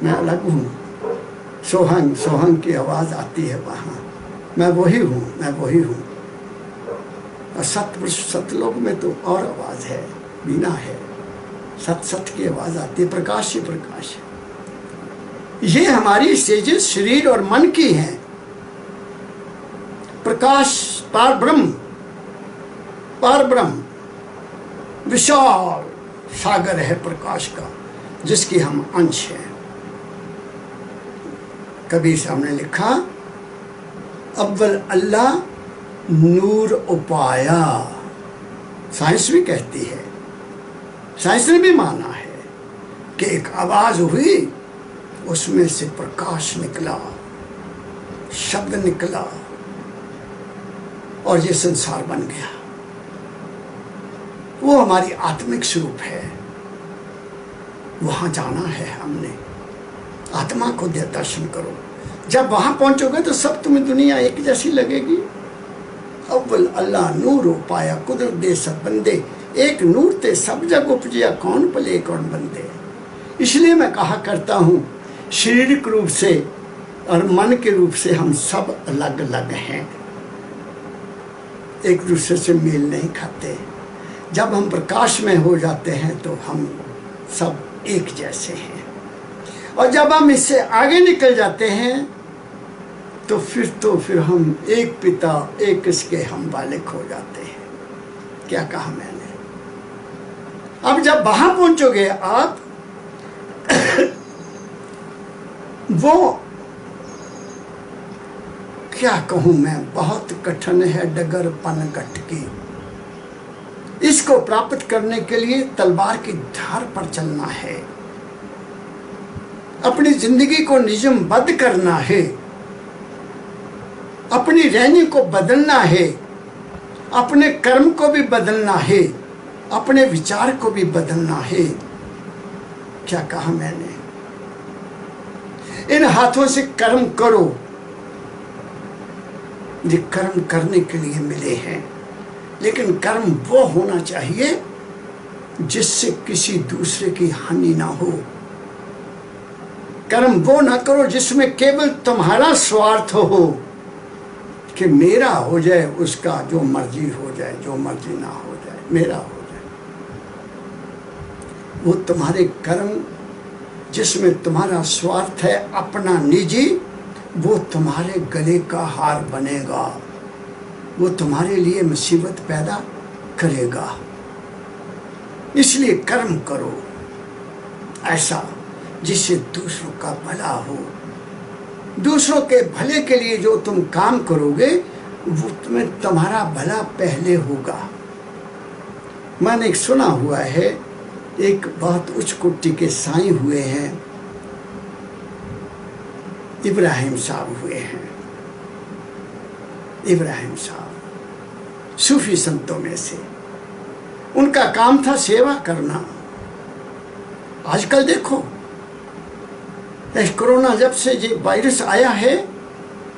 मैं अलग हूँ। सोहंग सोहंग की आवाज़ आती है वहाँ, मैं वही हूँ, मैं वही हूँ। और सतलोक में तो और आवाज़ है, बीना है, सत की आवाज़ आती है, प्रकाश ही प्रकाश है। ये हमारी स्टेजेस शरीर और मन की हैं। प्रकाश पार ब्रह्म, पार ब्रह्म विशाल सागर है प्रकाश का, जिसकी हम अंश हैं। कबीर साहब ने लिखा, अव्वल अल्लाह नूर उपाया। साइंस भी कहती है, साइंस ने भी माना है कि एक आवाज हुई, उसमें से प्रकाश निकला, शब्द निकला, और ये संसार बन गया। वो हमारी आत्मिक स्वरूप है, वहां जाना है हमने। आत्मा को दर्शन करो। जब वहां पहुंचोगे तो सब तुम्हें दुनिया एक जैसी लगेगी। अव्वल अल्लाह नूर पाया, कुदरत दे सब बंदे, एक नूर ते सब जग उपजिया, कौन पले कौन बंदे। इसलिए मैं कहा करता हूँ, शारीरिक रूप से और मन के रूप से हम सब अलग अलग हैं, एक दूसरे से मेल नहीं खाते। जब हम प्रकाश में हो जाते हैं तो हम सब एक जैसे हैं, और जब हम इससे आगे निकल जाते हैं तो फिर हम एक पिता एक इसके हम बालिक हो जाते हैं। क्या कहा मैंने? अब जब वहां पहुंचोगे आप, वो क्या कहूं मैं, बहुत कठिन है डगर पन गट की। इसको प्राप्त करने के लिए तलवार की धार पर चलना है, अपनी जिंदगी को नियमबद्ध करना है, अपनी रहनी को बदलना है, अपने कर्म को भी बदलना है, अपने विचार को भी बदलना है। क्या कहा मैंने? इन हाथों से कर्म करो, ये कर्म करने के लिए मिले हैं, लेकिन कर्म वो होना चाहिए जिससे किसी दूसरे की हानि ना हो। कर्म वो ना करो जिसमें केवल तुम्हारा स्वार्थ हो, कि मेरा हो जाए, उसका जो मर्जी हो जाए, जो मर्जी ना हो जाए, मेरा हो जाए। वो तुम्हारे कर्म जिसमें तुम्हारा स्वार्थ है, अपना निजी, वो तुम्हारे गले का हार बनेगा, वो तुम्हारे लिए मुसीबत पैदा करेगा। इसलिए कर्म करो ऐसा जिससे दूसरों का भला हो। दूसरों के भले के लिए जो तुम काम करोगे, वो तुम्हें तुम्हारा भला पहले होगा। मैंने एक सुना हुआ है, एक बहुत उच्च कोटि के साईं हुए हैं, इब्राहिम साहब हुए हैं। इब्राहिम साहब सूफी संतों में से, उनका काम था सेवा करना। आजकल देखो, कोरोना जब से ये वायरस आया है,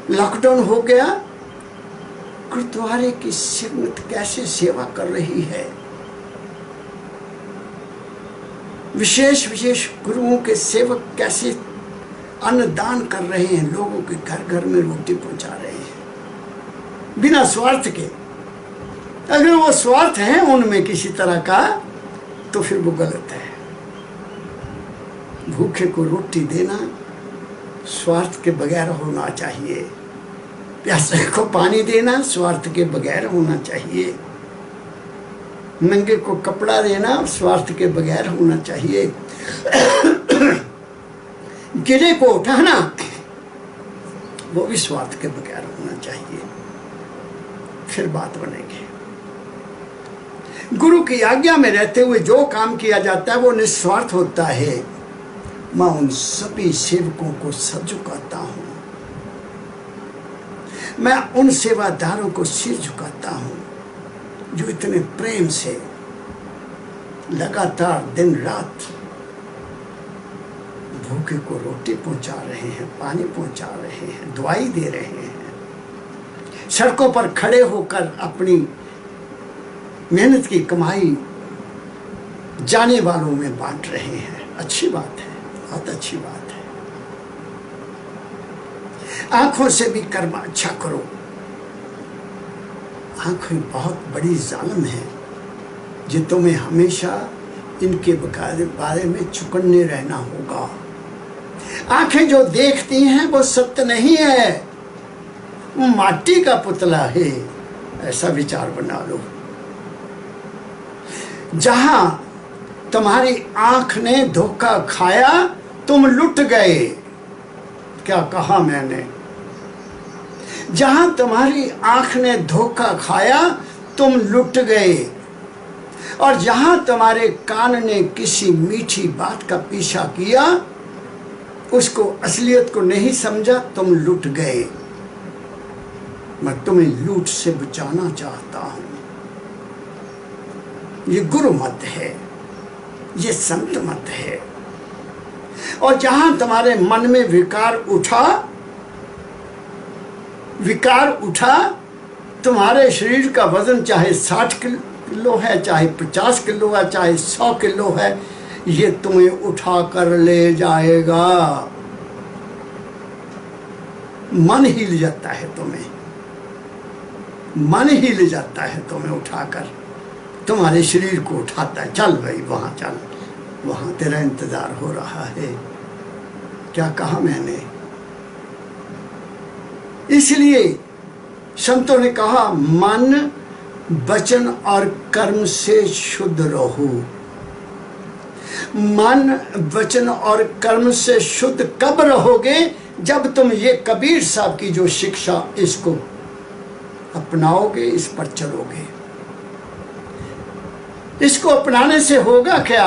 लॉकडाउन हो गया, गुरुद्वारे की संगत कैसे सेवा कर रही है। विशेष विशेष गुरुओं के सेवक कैसे अन्नदान कर रहे हैं, लोगों के घर घर में रोटी पहुंचा रहे हैं बिना स्वार्थ के। अगर वो स्वार्थ है उनमें किसी तरह का, तो फिर वो गलत है। भूखे को रोटी देना स्वार्थ के बगैर होना चाहिए, प्यासे को पानी देना स्वार्थ के बगैर होना चाहिए, नंगे को कपड़ा देना स्वार्थ के बगैर होना चाहिए, गिरे को उठाना वो भी स्वार्थ के बगैर होना चाहिए, फिर बात बनेगी। गुरु की आज्ञा में रहते हुए जो काम किया जाता है वो निस्वार्थ होता है। मैं उन सभी सेवकों को सर झुकाता हूं, मैं उन सेवादारों को सिर झुकाता हूं जो इतने प्रेम से लगातार दिन रात भूखे को रोटी पहुंचा रहे हैं, पानी पहुंचा रहे हैं, दवाई दे रहे हैं, सड़कों पर खड़े होकर अपनी मेहनत की कमाई जाने वालों में बांट रहे हैं। अच्छी बात है, बहुत अच्छी बात है। आंखों से भी कर्म अच्छा करो। आंखें बहुत बड़ी जालिम है, जो तुम्हें हमेशा इनके बारे में चुकन्ने रहना होगा। आंखें जो देखती हैं वो सत्य नहीं है, वो माटी का पुतला है, ऐसा विचार बना लो। जहां तुम्हारी आंख ने धोखा खाया तुम लुट गए। क्या कहा मैंने? जहां तुम्हारी आंख ने धोखा खाया तुम लुट गए, और जहां तुम्हारे कान ने किसी मीठी बात का पीछा किया, उसको असलियत को नहीं समझा, तुम लुट गए। मैं तुम्हें लूट से बचाना चाहता हूं। ये गुरु मत है, ये संत मत है। और जहां तुम्हारे मन में विकार उठा, तुम्हारे शरीर का वजन चाहे 60 किलो है, चाहे 50 किलो है, चाहे 100 किलो है, ये तुम्हें उठा कर ले जाएगा। मन हिल जाता है तुम्हें, मन हिल जाता है तुम्हें उठाकर, तुम्हारे शरीर को उठाता है। चल भाई वहां चल, वहां तेरा इंतजार हो रहा है। क्या कहा मैंने? इसलिए संतों ने कहा, मन वचन और कर्म से शुद्ध रहो। मन वचन और कर्म से शुद्ध कब रहोगे? जब तुम ये कबीर साहब की जो शिक्षा, इसको अपनाओगे, इस पर चलोगे। इसको अपनाने से होगा क्या,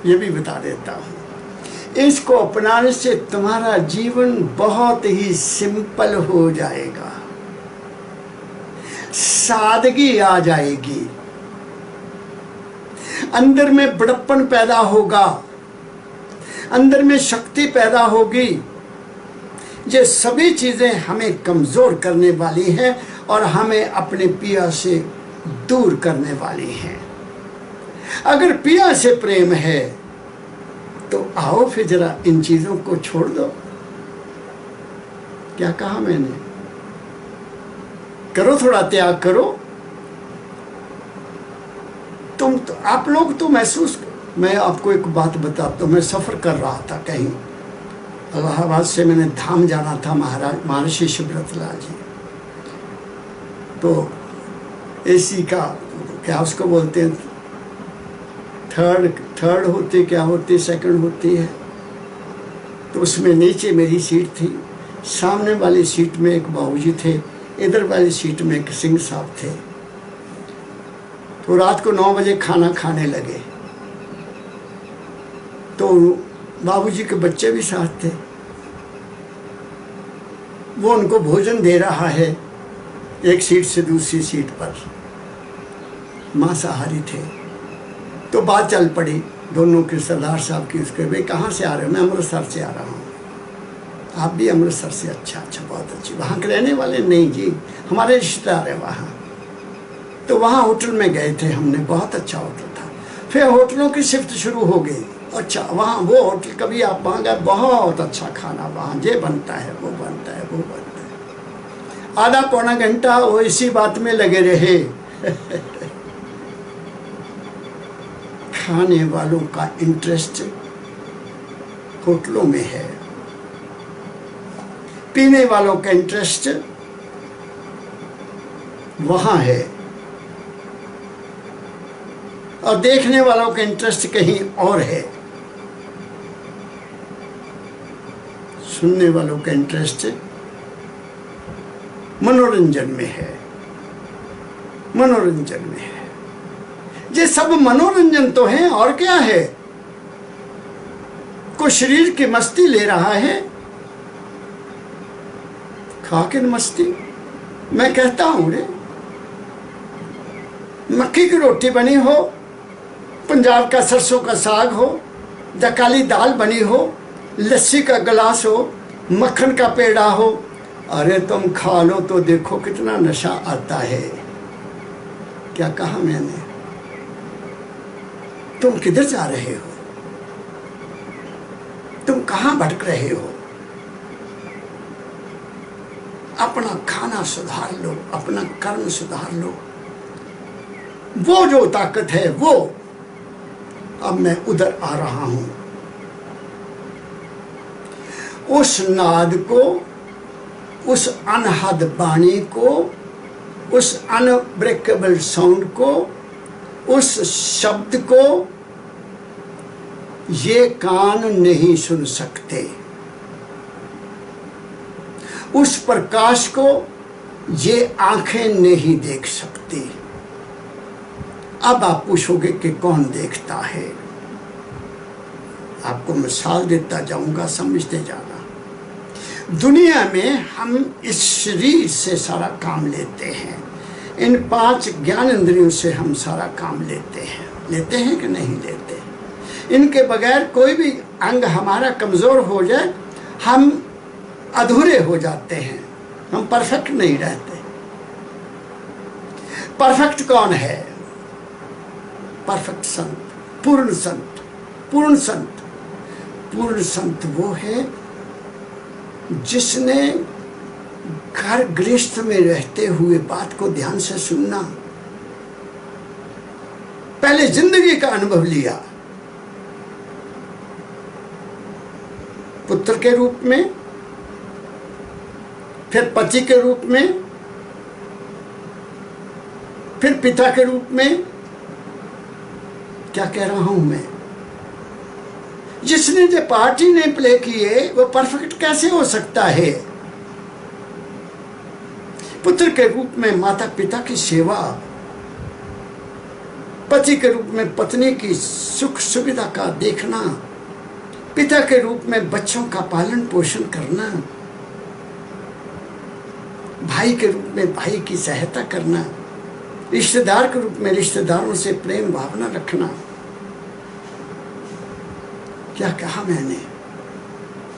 ये भी बता देता हूं। इसको अपनाने से तुम्हारा जीवन बहुत ही सिंपल हो जाएगा, सादगी आ जाएगी, अंदर में बड़प्पन पैदा होगा, अंदर में शक्ति पैदा होगी। ये सभी चीजें हमें कमजोर करने वाली हैं और हमें अपने पिया से दूर करने वाली हैं। अगर पिया से प्रेम है तो आओ फिर जरा इन चीजों को छोड़ दो। क्या कहा मैंने? करो, थोड़ा त्याग करो। तुम तो, आप लोग तो महसूस, मैं आपको एक बात बताता हूं। मैं सफर कर रहा था कहीं, इलाहाबाद से मैंने धाम जाना था, महर्षि शिवव्रत लाल जी। तो एसी का क्या उसको बोलते हैं, थर्ड होती, क्या होती, सेकंड होती है। तो उसमें नीचे मेरी सीट थी, सामने वाली सीट में एक बाबूजी थे, इधर वाली सीट में एक सिंह साहब थे। तो रात को 9 बजे खाना खाने लगे, तो बाबूजी के बच्चे भी साथ थे। वो उनको भोजन दे रहा है एक सीट से दूसरी सीट पर। मांसाहारी थे। तो बात चल पड़ी दोनों के, सरदार साहब की, उसके, भाई कहाँ से आ रहे हो? मैं अमृतसर से आ रहा हूँ। आप भी अमृतसर से? अच्छा अच्छा, बहुत अच्छी। वहाँ के रहने वाले? नहीं जी, हमारे रिश्तेदार है वहाँ। तो वहाँ होटल में गए थे हमने, बहुत अच्छा होटल था। फिर होटलों की शिफ्ट शुरू हो गई। अच्छा, वहाँ वो होटल, कभी आप वहाँ गए, बहुत अच्छा खाना वहाँ, ये बनता है, वो बनता है, वो बनता है। आधा पौना घंटा वो इसी बात में लगे रहे। खाने वालों का इंटरेस्ट होटलों में है, पीने वालों का इंटरेस्ट वहां है, और देखने वालों का इंटरेस्ट कहीं और है। सुनने वालों का इंटरेस्ट मनोरंजन में है, मनोरंजन में है। ये सब मनोरंजन तो है, और क्या है? कोई शरीर की मस्ती ले रहा है, खा के मस्ती। मैं कहता हूं रे, मक्की की रोटी बनी हो, पंजाब का सरसों का साग हो, या काली दाल बनी हो, लस्सी का गिलास हो, मक्खन का पेड़ा हो, अरे तुम खा लो तो देखो कितना नशा आता है। क्या कहा मैंने? तुम किधर जा रहे हो? तुम कहां भटक रहे हो? अपना खाना सुधार लो, अपना कर्म सुधार लो। वो जो ताकत है वो, अब मैं उधर आ रहा हूं। उस नाद को, उस अनहद बाणी को, उस अनब्रेकेबल साउंड को, उस शब्द को ये कान नहीं सुन सकते, उस प्रकाश को ये आंखें नहीं देख सकती। अब आप पूछोगे कि कौन देखता है? आपको मिसाल देता जाऊंगा, समझते जाना। दुनिया में हम इस शरीर से सारा काम लेते हैं, इन 5 ज्ञान इंद्रियों से हम सारा काम लेते हैं कि नहीं लेते? इनके बगैर कोई भी अंग हमारा कमजोर हो जाए, हम अधूरे हो जाते हैं, हम परफेक्ट नहीं रहते। परफेक्ट कौन है? परफेक्ट संत, पूर्ण संत। पूर्ण संत, पूर्ण संत वो है जिसने घर गृहस्थ में रहते हुए बात को ध्यान से सुनना, पहले जिंदगी का अनुभव लिया, पुत्र के रूप में, फिर पति के रूप में, फिर पिता के रूप में। क्या कह रहा हूं मैं? जिसने जो पार्ट ही नहीं प्ले किए वो परफेक्ट कैसे हो सकता है? पुत्र के रूप में माता पिता की सेवा, पति के रूप में पत्नी की सुख सुविधा का देखना, पिता के रूप में बच्चों का पालन पोषण करना, भाई के रूप में भाई की सहायता करना, रिश्तेदार के रूप में रिश्तेदारों से प्रेम भावना रखना। क्या कहा मैंने?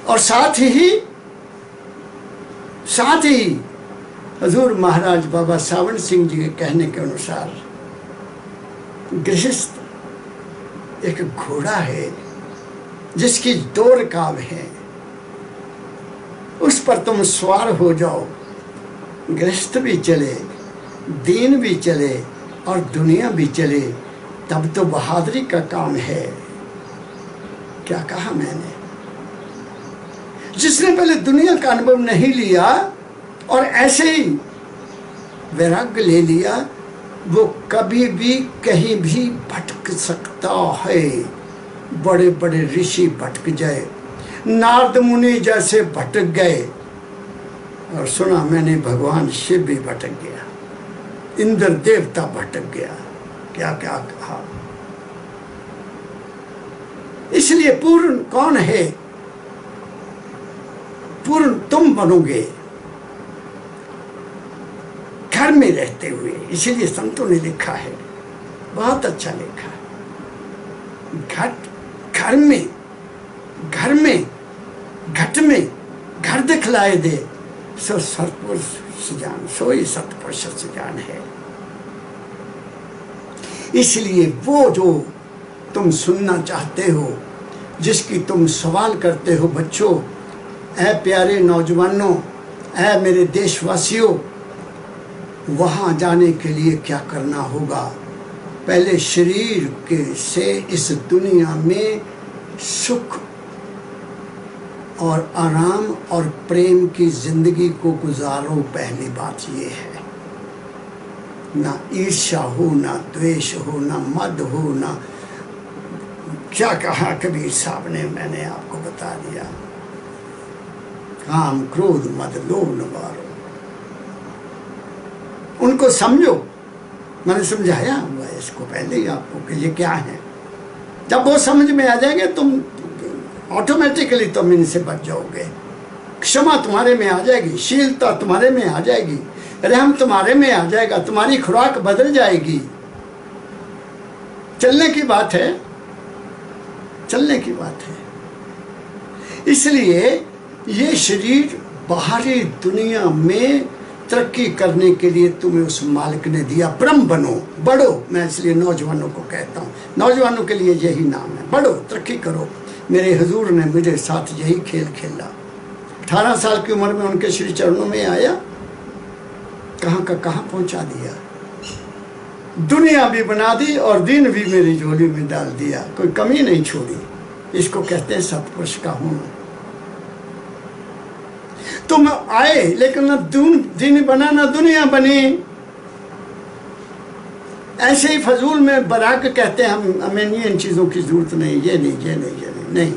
और साथ ही हजूर महाराज बाबा सावन सिंह जी के कहने के अनुसार गृहस्थ एक घोड़ा है जिसकी 2 रकाब है, उस पर तुम सवार हो जाओ, गृहस्थ भी चले, दीन भी चले और दुनिया भी चले, तब तो बहादुरी का काम है। क्या कहा मैंने? जिसने पहले दुनिया का अनुभव नहीं लिया और ऐसे ही वैराग्य ले लिया, वो कभी भी कहीं भी भटक सकता है। बड़े बड़े ऋषि भटक जाए, नारद मुनि जैसे भटक गए, और सुना मैंने भगवान शिव भी भटक गया, इंद्र देवता भटक गया। क्या क्या कहा? इसलिए पूर्ण कौन है? पूर्ण तुम बनोगे घर में रहते हुए। इसलिए संतों ने लिखा है, बहुत अच्छा लिखा है, घर में घट में घर दिखलाए दे, सो सतपुरुष सुजान, सोई सतपुरुष सुजान है। इसलिए वो जो तुम सुनना चाहते हो, जिसकी तुम सवाल करते हो बच्चों, ऐ प्यारे नौजवानों, ऐ मेरे देशवासियों, वहाँ जाने के लिए क्या करना होगा? पहले शरीर के से इस दुनिया में सुख और आराम और प्रेम की जिंदगी को गुजारो। पहली बात ये है, ना ईर्ष्या हो, ना द्वेष हो, ना मद हो, ना क्या कहा कबीर साहब ने, मैंने आपको बता दिया। काम क्रोध मद लोभ न मारो। उनको समझो, मैंने समझाया हुआ है इसको पहले ही आपको कि ये क्या है। जब वो समझ में आ जाएंगे तुम ऑटोमेटिकली तुम इनसे बच जाओगे। क्षमा तुम्हारे में आ जाएगी, शीलता तुम्हारे में आ जाएगी, रहम तुम्हारे में आ जाएगा, तुम्हारी खुराक बदल जाएगी। चलने की बात है, चलने की बात है। इसलिए ये शरीर बाहरी दुनिया में तरक्की करने के लिए तुम्हें उस मालिक ने दिया। ब्रह्म बनो, बढ़ो। मैं इसलिए नौजवानों को कहता हूँ, नौजवानों के लिए यही नाम है, बढ़ो, तरक्की करो। मेरे हुजूर ने मेरे साथ यही खेल खेला। 18 साल की उम्र में उनके श्री चरणों में आया, कहाँ का कहाँ पहुँचा दिया। दुनिया भी बना दी और दीन भी मेरी झोली में डाल दिया, कोई कमी नहीं छोड़ी। इसको कहते हैं सत्पुरुष का होना। तुम आए लेकिन न दीन बना न दुनिया बनी। ऐसे ही फजूल में बरा के कहते हैं हमें नहीं, इन चीज़ों की जरूरत नहीं, ये नहीं, ये नहीं, ये नहीं, नहीं,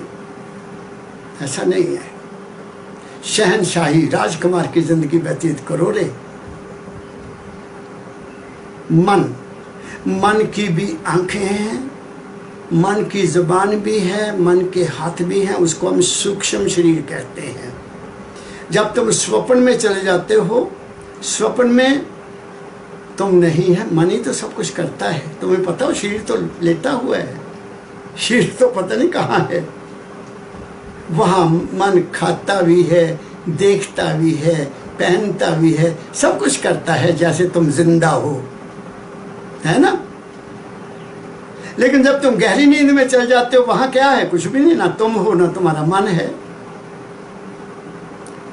ऐसा नहीं है। शहनशाही राजकुमार की जिंदगी व्यतीत करो रे। मन की भी आंखें हैं, मन की जुबान भी है, मन के हाथ भी हैं, उसको हम सूक्ष्म शरीर कहते हैं। जब तुम स्वप्न में चले जाते हो, स्वप्न में तुम नहीं है, मन ही तो सब कुछ करता है। तुम्हें पता हो शरीर तो लेटा हुआ है, शरीर तो पता नहीं कहाँ है। वहाँ मन खाता भी है, देखता भी है, पहनता भी है, सब कुछ करता है जैसे तुम जिंदा हो, है ना। लेकिन जब तुम गहरी नींद में चल जाते हो, वहाँ क्या है? कुछ भी नहीं, ना तुम हो ना तुम्हारा मन है।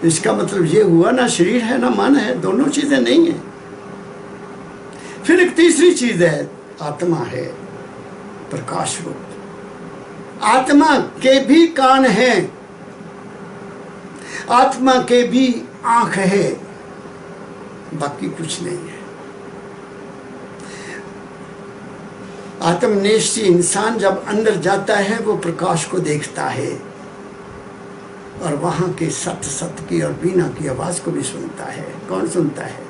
इसका मतलब ये हुआ ना शरीर है ना मन है, दोनों चीजें नहीं है। फिर एक तीसरी चीज है, आत्मा है, प्रकाश रूप। आत्मा के भी कान हैं, आत्मा के भी आंख है, बाकी कुछ नहीं है। आत्मनिष्ठ इंसान जब अंदर जाता है वो प्रकाश को देखता है और वहां के सत्य की और बीना की आवाज को भी सुनता है। कौन सुनता है?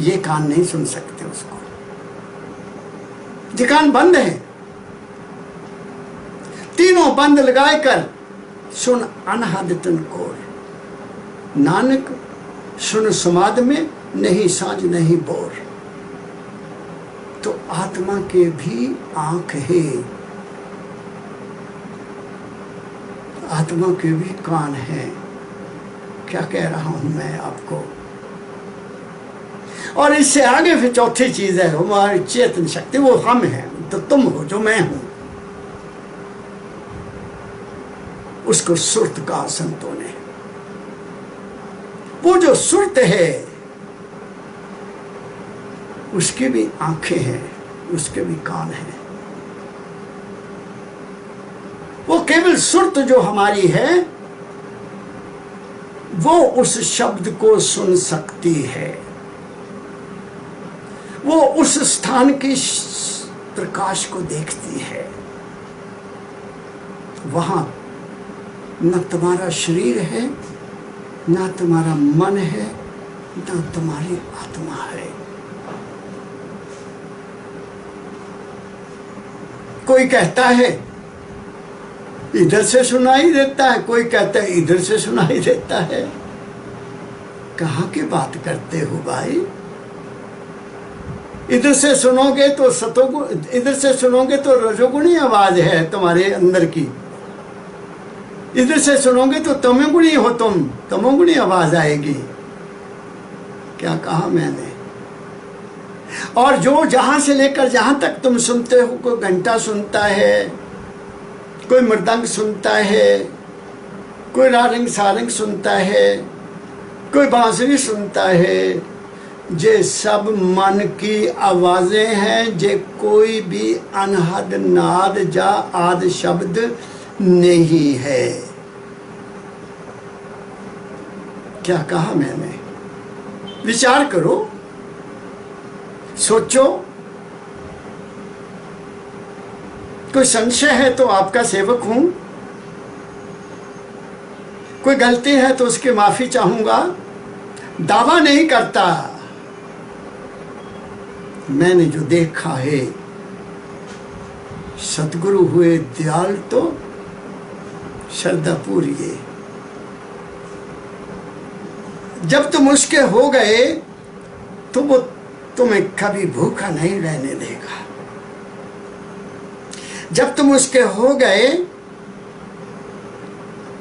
ये कान नहीं सुन सकते उसको, ये कान बंद है। तीनों बंद लगाए कर सुन अनहद तनकोर, नानक सुन समाध में, नहीं साँझ नहीं बोर। तो आत्मा के भी आंख है, आत्मा के भी कान है। क्या कह रहा हूं मैं आपको? और इससे आगे फिर चौथी चीज है हमारी चेतन शक्ति, वो हम हैं, तो तुम हो जो मैं हूं। उसको सुरत का संतों ने, वो जो सुरत है उसकी भी आंखें हैं, उसके भी कान हैं। वो केवल सुरत जो हमारी है वो उस शब्द को सुन सकती है, वो उस स्थान की प्रकाश को देखती है। वहां न तुम्हारा शरीर है, न तुम्हारा मन है, न तुम्हारी आत्मा है। कोई कहता है इधर से सुनाई देता है, कोई कहता है इधर से सुनाई देता है। कहाँ की बात करते हो भाई? इधर से सुनोगे तो सतोगुण, इधर से सुनोगे तो रजोगुणी आवाज है तुम्हारे अंदर की, इधर से सुनोगे तो तमोगुणी हो तुम, तमोगुणी आवाज आएगी। क्या कहा मैंने? और जो जहां से लेकर जहां तक तुम सुनते हो, कोई घंटा सुनता है, कोई मृदंग सुनता है, कोई रारंग सारंग सुनता है, कोई बांसुरी सुनता है, ये सब मन की आवाजें हैं। जे कोई भी अनहद नाद जा आद शब्द नहीं है। क्या कहा मैंने? विचार करो, सोचो। कोई संशय है तो आपका सेवक हूं। कोई गलती है तो उसकी माफी चाहूंगा, दावा नहीं करता। मैंने जो देखा है, सतगुरु हुए दयाल तो श्रद्धा पूरी है। जब तुम उसके हो गए तो वो तुम्हें कभी भूखा नहीं रहने देगा। जब तुम उसके हो गए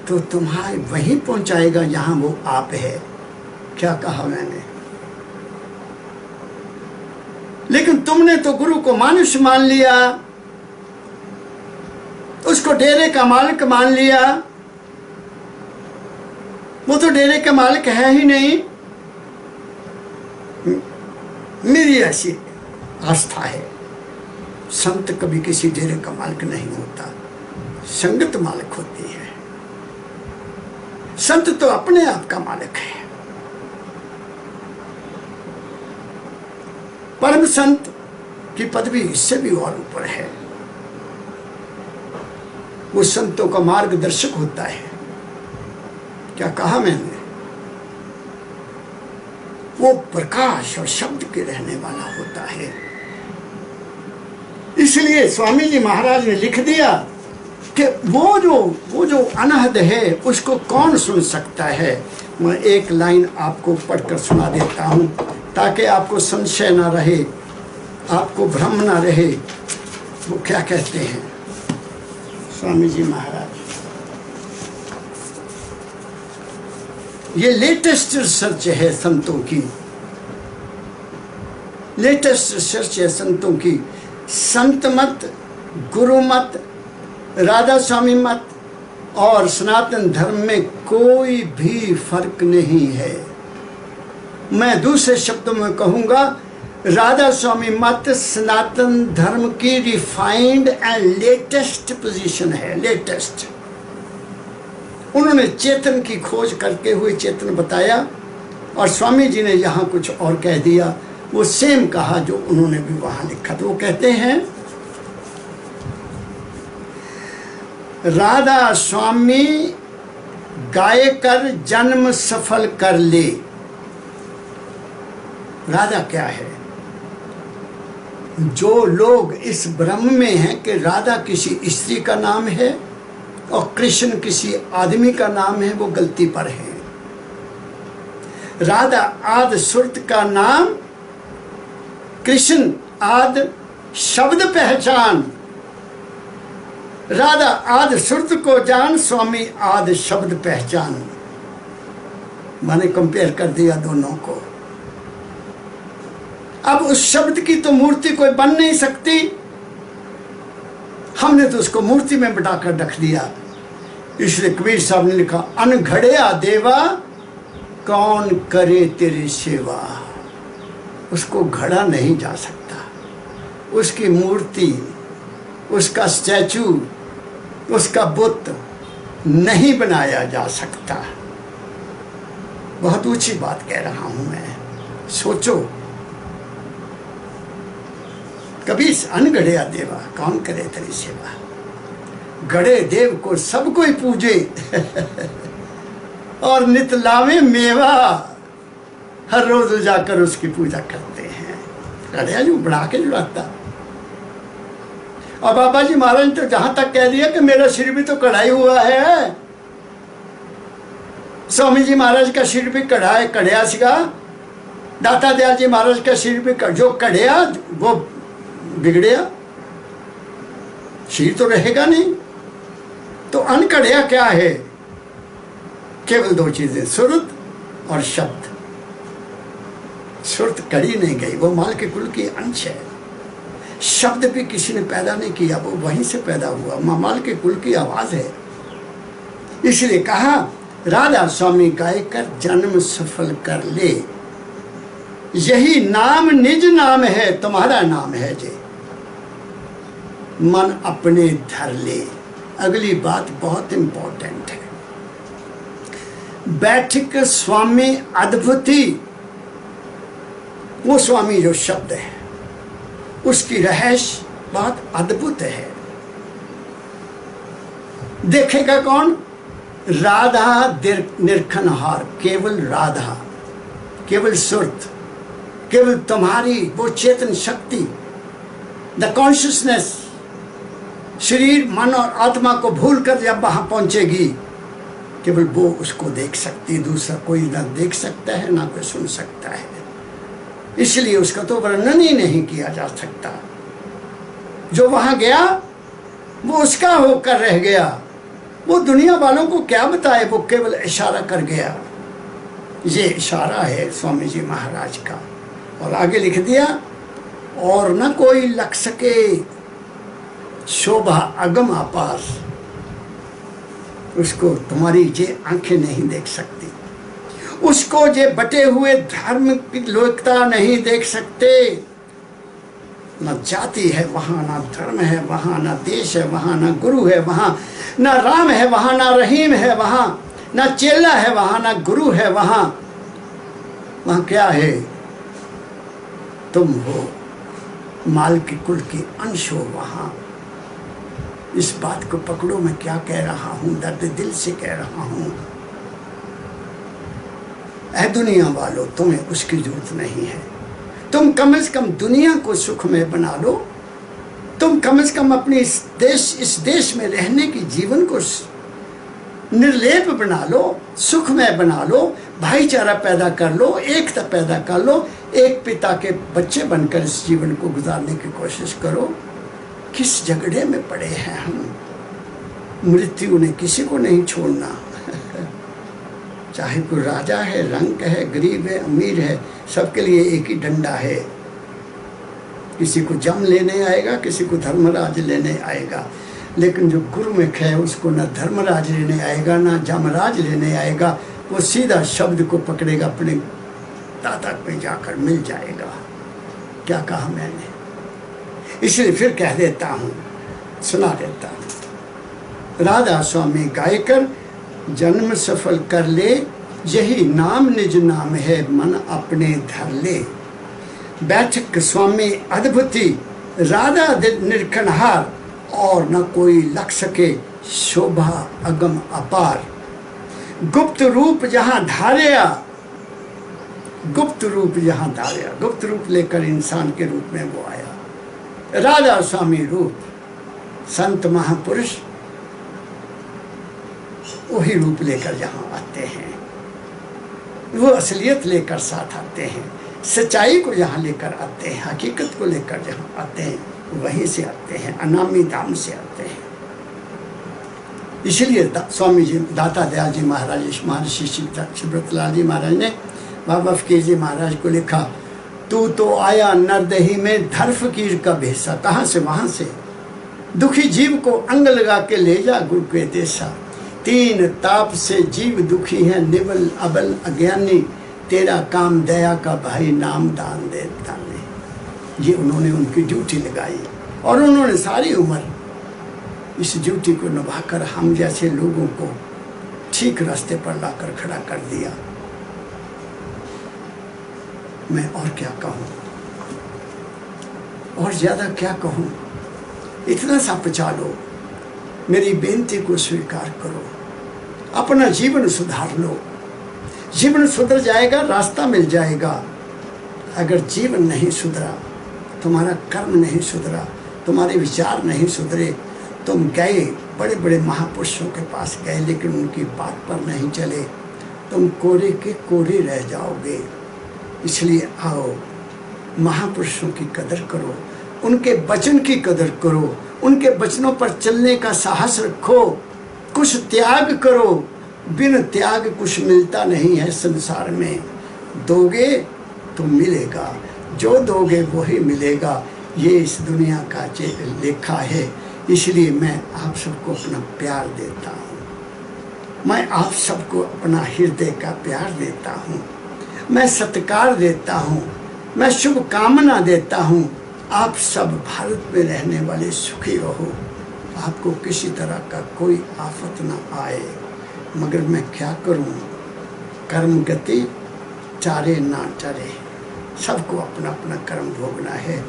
तो तुम्हारे वहीं पहुंचाएगा जहां वो आप है। क्या कहा मैंने? लेकिन तुमने तो गुरु को मानुष मान लिया, उसको डेरे का मालिक मान लिया। वो तो डेरे का मालिक है ही नहीं। मेरी ऐसी आस्था है, संत कभी किसी डेरे का मालिक नहीं होता, संगत मालिक होती है। संत तो अपने आप का मालिक है। परम संत की पदवी इससे भी और ऊपर है। वो संतों का मार्गदर्शक होता है। क्या कहा मैंने? वो प्रकाश और शब्द के रहने वाला होता है। इसलिए स्वामी जी महाराज ने लिख दिया कि वो जो अनहद है उसको कौन सुन सकता है। मैं एक लाइन आपको पढ़कर सुना देता हूं ताकि आपको संशय ना रहे, आपको भ्रम ना रहे। वो क्या कहते हैं स्वामी जी महाराज? ये लेटेस्ट रिसर्च है संतों की, लेटेस्ट रिसर्च है संतों की। संत मत, गुरु मत, राधा स्वामी मत और सनातन धर्म में कोई भी फर्क नहीं है। मैं दूसरे शब्दों में कहूंगा, राधा स्वामी मत सनातन धर्म की रिफाइंड एंड लेटेस्ट पोजीशन है। लेटेस्ट। उन्होंने चेतन की खोज करके हुए चेतन बताया और स्वामी जी ने यहाँ कुछ और कह दिया। वो सेम कहा जो उन्होंने भी वहां लिखा। तो वो कहते हैं, राधा स्वामी गाय कर जन्म सफल कर ले। राधा क्या है? जो लोग इस भ्रम में हैं कि राधा किसी स्त्री का नाम है और कृष्ण किसी आदमी का नाम है, वो गलती पर है। राधा आद सुरत का नाम, कृष्ण आद शब्द पहचान। राधा आद सुरत को जान, स्वामी आद शब्द पहचान। मैंने कंपेयर कर दिया दोनों को। अब उस शब्द की तो मूर्ति कोई बन नहीं सकती, हमने तो उसको मूर्ति में बिठाकर रख दिया। इसलिए कबीर साहब ने लिखा, अनघड़या देवा कौन करे तेरी सेवा। उसको घड़ा नहीं जा सकता, उसकी मूर्ति, उसका स्टैचू, उसका बुत नहीं बनाया जा सकता। बहुत ऊंची बात कह रहा हूं मैं, सोचो। कभी अनगढ़या देवा कौन करे तेरी सेवा। गढ़े देव को सब कोई पूजे और नित लावे मेवा। हर रोज जाकर उसकी पूजा करते हैं। गढ़िया जो बढ़ा के जुड़ाता। और बाबा जी महाराज ने तो जहां तक कह दिया कि मेरा सिर भी तो कढ़ाई हुआ है। स्वामी जी महाराज का सिर भी कढ़िया सीगा। दाता दयाल जी महाराज का सिर भी जो कढ़िया वो बिगड़िया, सिर तो रहेगा नहीं। तो अनकढ़िया क्या है? केवल दो चीजें, सुरत और शब्द। सुरत कड़ी नहीं गई, वो माल के कुल की अंश है। शब्द भी किसी ने पैदा नहीं किया, वो वहीं से पैदा हुआ, माल के कुल की आवाज है। इसलिए कहा, राधा स्वामी गाय कर जन्म सफल कर ले। यही नाम निज नाम है, तुम्हारा नाम है जे। मन अपने धर ले। अगली बात बहुत इंपॉर्टेंट है। बैठक स्वामी अद्भुति, वो स्वामी जो शब्द है उसकी रहस्य बहुत अद्भुत है। देखेगा कौन? राधा निरखनहार, केवल राधा, केवल सुरत, केवल तुम्हारी वो चेतन शक्ति, द कॉन्शियसनेस, शरीर मन और आत्मा को भूलकर जब वहां पहुंचेगी, केवल वो उसको देख सकती, दूसरा कोई ना देख सकता है ना कोई सुन सकता है। इसलिए उसका तो वर्णन ही नहीं किया जा सकता। जो वहां गया वो उसका होकर रह गया, वो दुनिया वालों को क्या बताए, वो केवल इशारा कर गया। ये इशारा है स्वामी जी महाराज का। और आगे लिख दिया, और न कोई लग सके शोभा अगम अपार। उसको तुम्हारी ये आंखें नहीं देख सकती, उसको ये बटे हुए धर्म की लोकता नहीं देख सकते। न जाति है वहां, ना धर्म है वहां, ना देश है वहां, ना गुरु है वहां, ना राम है वहां, ना रहीम है वहां, ना चेला है वहां, ना गुरु है वहां। वहां क्या है? तुम हो, माल के कुल के अंश हो वहां। इस बात को पकड़ो, मैं क्या कह रहा हूं, दर्द दिल से कह रहा हूं। ऐ दुनिया वालों, तुम्हें उसकी जरूरत नहीं है। तुम कम से कम दुनिया को सुखमय बना लो। तुम कम से कम अपने इस देश में रहने की जीवन को निर्लेप बना लो, सुखमय बना लो, भाईचारा पैदा कर लो, एकता पैदा कर लो, एक पिता के बच्चे बनकर इस जीवन को गुजारने की कोशिश करो। किस झगड़े में पड़े हैं हम? मृत्यु ने किसी को नहीं छोड़ना। चाहे कोई राजा है, रंक है, गरीब है, अमीर है, सबके लिए एक ही डंडा है। किसी को जम लेने आएगा, किसी को धर्मराज लेने आएगा, लेकिन जो गुरुमुख है उसको ना धर्मराज लेने आएगा ना जमराज लेने आएगा। वो सीधा शब्द को पकड़ेगा, अपने दादा पे जाकर मिल जाएगा। क्या कहा मैंने? इसलिए फिर कह देता हूँ, सुना देता हूँ। राधा स्वामी गायकर जन्म सफल कर ले, यही नाम निज नाम है, मन अपने धर ले। बैठक स्वामी अद्भुति, राधा निरखनहार, और न कोई लग सके शोभा अगम अपार। गुप्त रूप जहां धार्या, गुप्त रूप जहां धार्या, गुप्त रूप लेकर इंसान के रूप में वो आया। राधा स्वामी रूप, संत महापुरुष वही रूप लेकर जहां आते हैं, वो असलियत लेकर साथ आते हैं, सच्चाई को जहां लेकर आते हैं, हकीकत को लेकर जहां आते हैं, वहीं से आते हैं, अनामी धाम से आते हैं। इसलिए स्वामी जी दाता दयाल जी महाराज, महर्षि शिवव्रतलाल जी महाराज ने बाबा फकीर जी महाराज को लिखा, तू तो आया नरदही में धर फकीर का भेसा। कहाँ से? वहां से। दुखी जीव को अंग लगा के ले जा गुरु के देसा। तीन ताप से जीव दुखी है, निबल अबल अज्ञानी, तेरा काम दया का भाई, नाम दान देता नहीं। ये उन्होंने उनकी ड्यूटी लगाई और उन्होंने सारी उम्र इस ड्यूटी को निभाकर हम जैसे लोगों को ठीक रास्ते पर लाकर खड़ा कर दिया। मैं और क्या कहूँ, और ज्यादा क्या कहूँ? इतना सा पचा लो, मेरी बेनती को स्वीकार करो, अपना जीवन सुधार लो। जीवन सुधर जाएगा, रास्ता मिल जाएगा। अगर जीवन नहीं सुधरा, तुम्हारा कर्म नहीं सुधरा, तुम्हारे विचार नहीं सुधरे, तुम गए बड़े बड़े महापुरुषों के पास गए लेकिन उनकी बात पर नहीं चले, तुम कोरे के कोरे रह जाओगे। इसलिए आओ, महापुरुषों की कदर करो, उनके वचन की कदर करो, उनके वचनों पर चलने का साहस रखो, कुछ त्याग करो। बिन त्याग कुछ मिलता नहीं है संसार में। दोगे तो मिलेगा, जो दोगे वही मिलेगा। ये इस दुनिया का लेखा है। इसलिए मैं आप सबको अपना प्यार देता हूँ, मैं आप सबको अपना हृदय का प्यार देता हूँ, मैं सत्कार देता हूँ, मैं शुभकामना देता हूँ। आप सब भारत में रहने वाले सुखी रहो, आपको किसी तरह का कोई आफत ना आए। मगर मैं क्या करूं? कर्म गति चारे ना चरे, सबको अपना अपना कर्म भोगना है।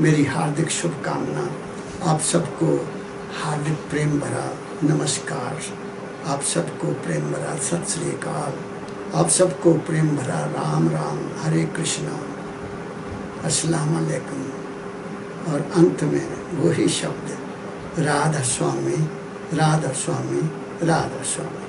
मेरी हार्दिक शुभकामना, आप सबको हार्दिक प्रेम भरा नमस्कार। आप सबको प्रेम भरा सत श्री अकाल। आप सबको प्रेम भरा राम राम, हरे कृष्णा, अस्सलाम वालेकुम। और अंत में वही शब्द राधा स्वामी, राधा स्वामी, राधा स्वामी।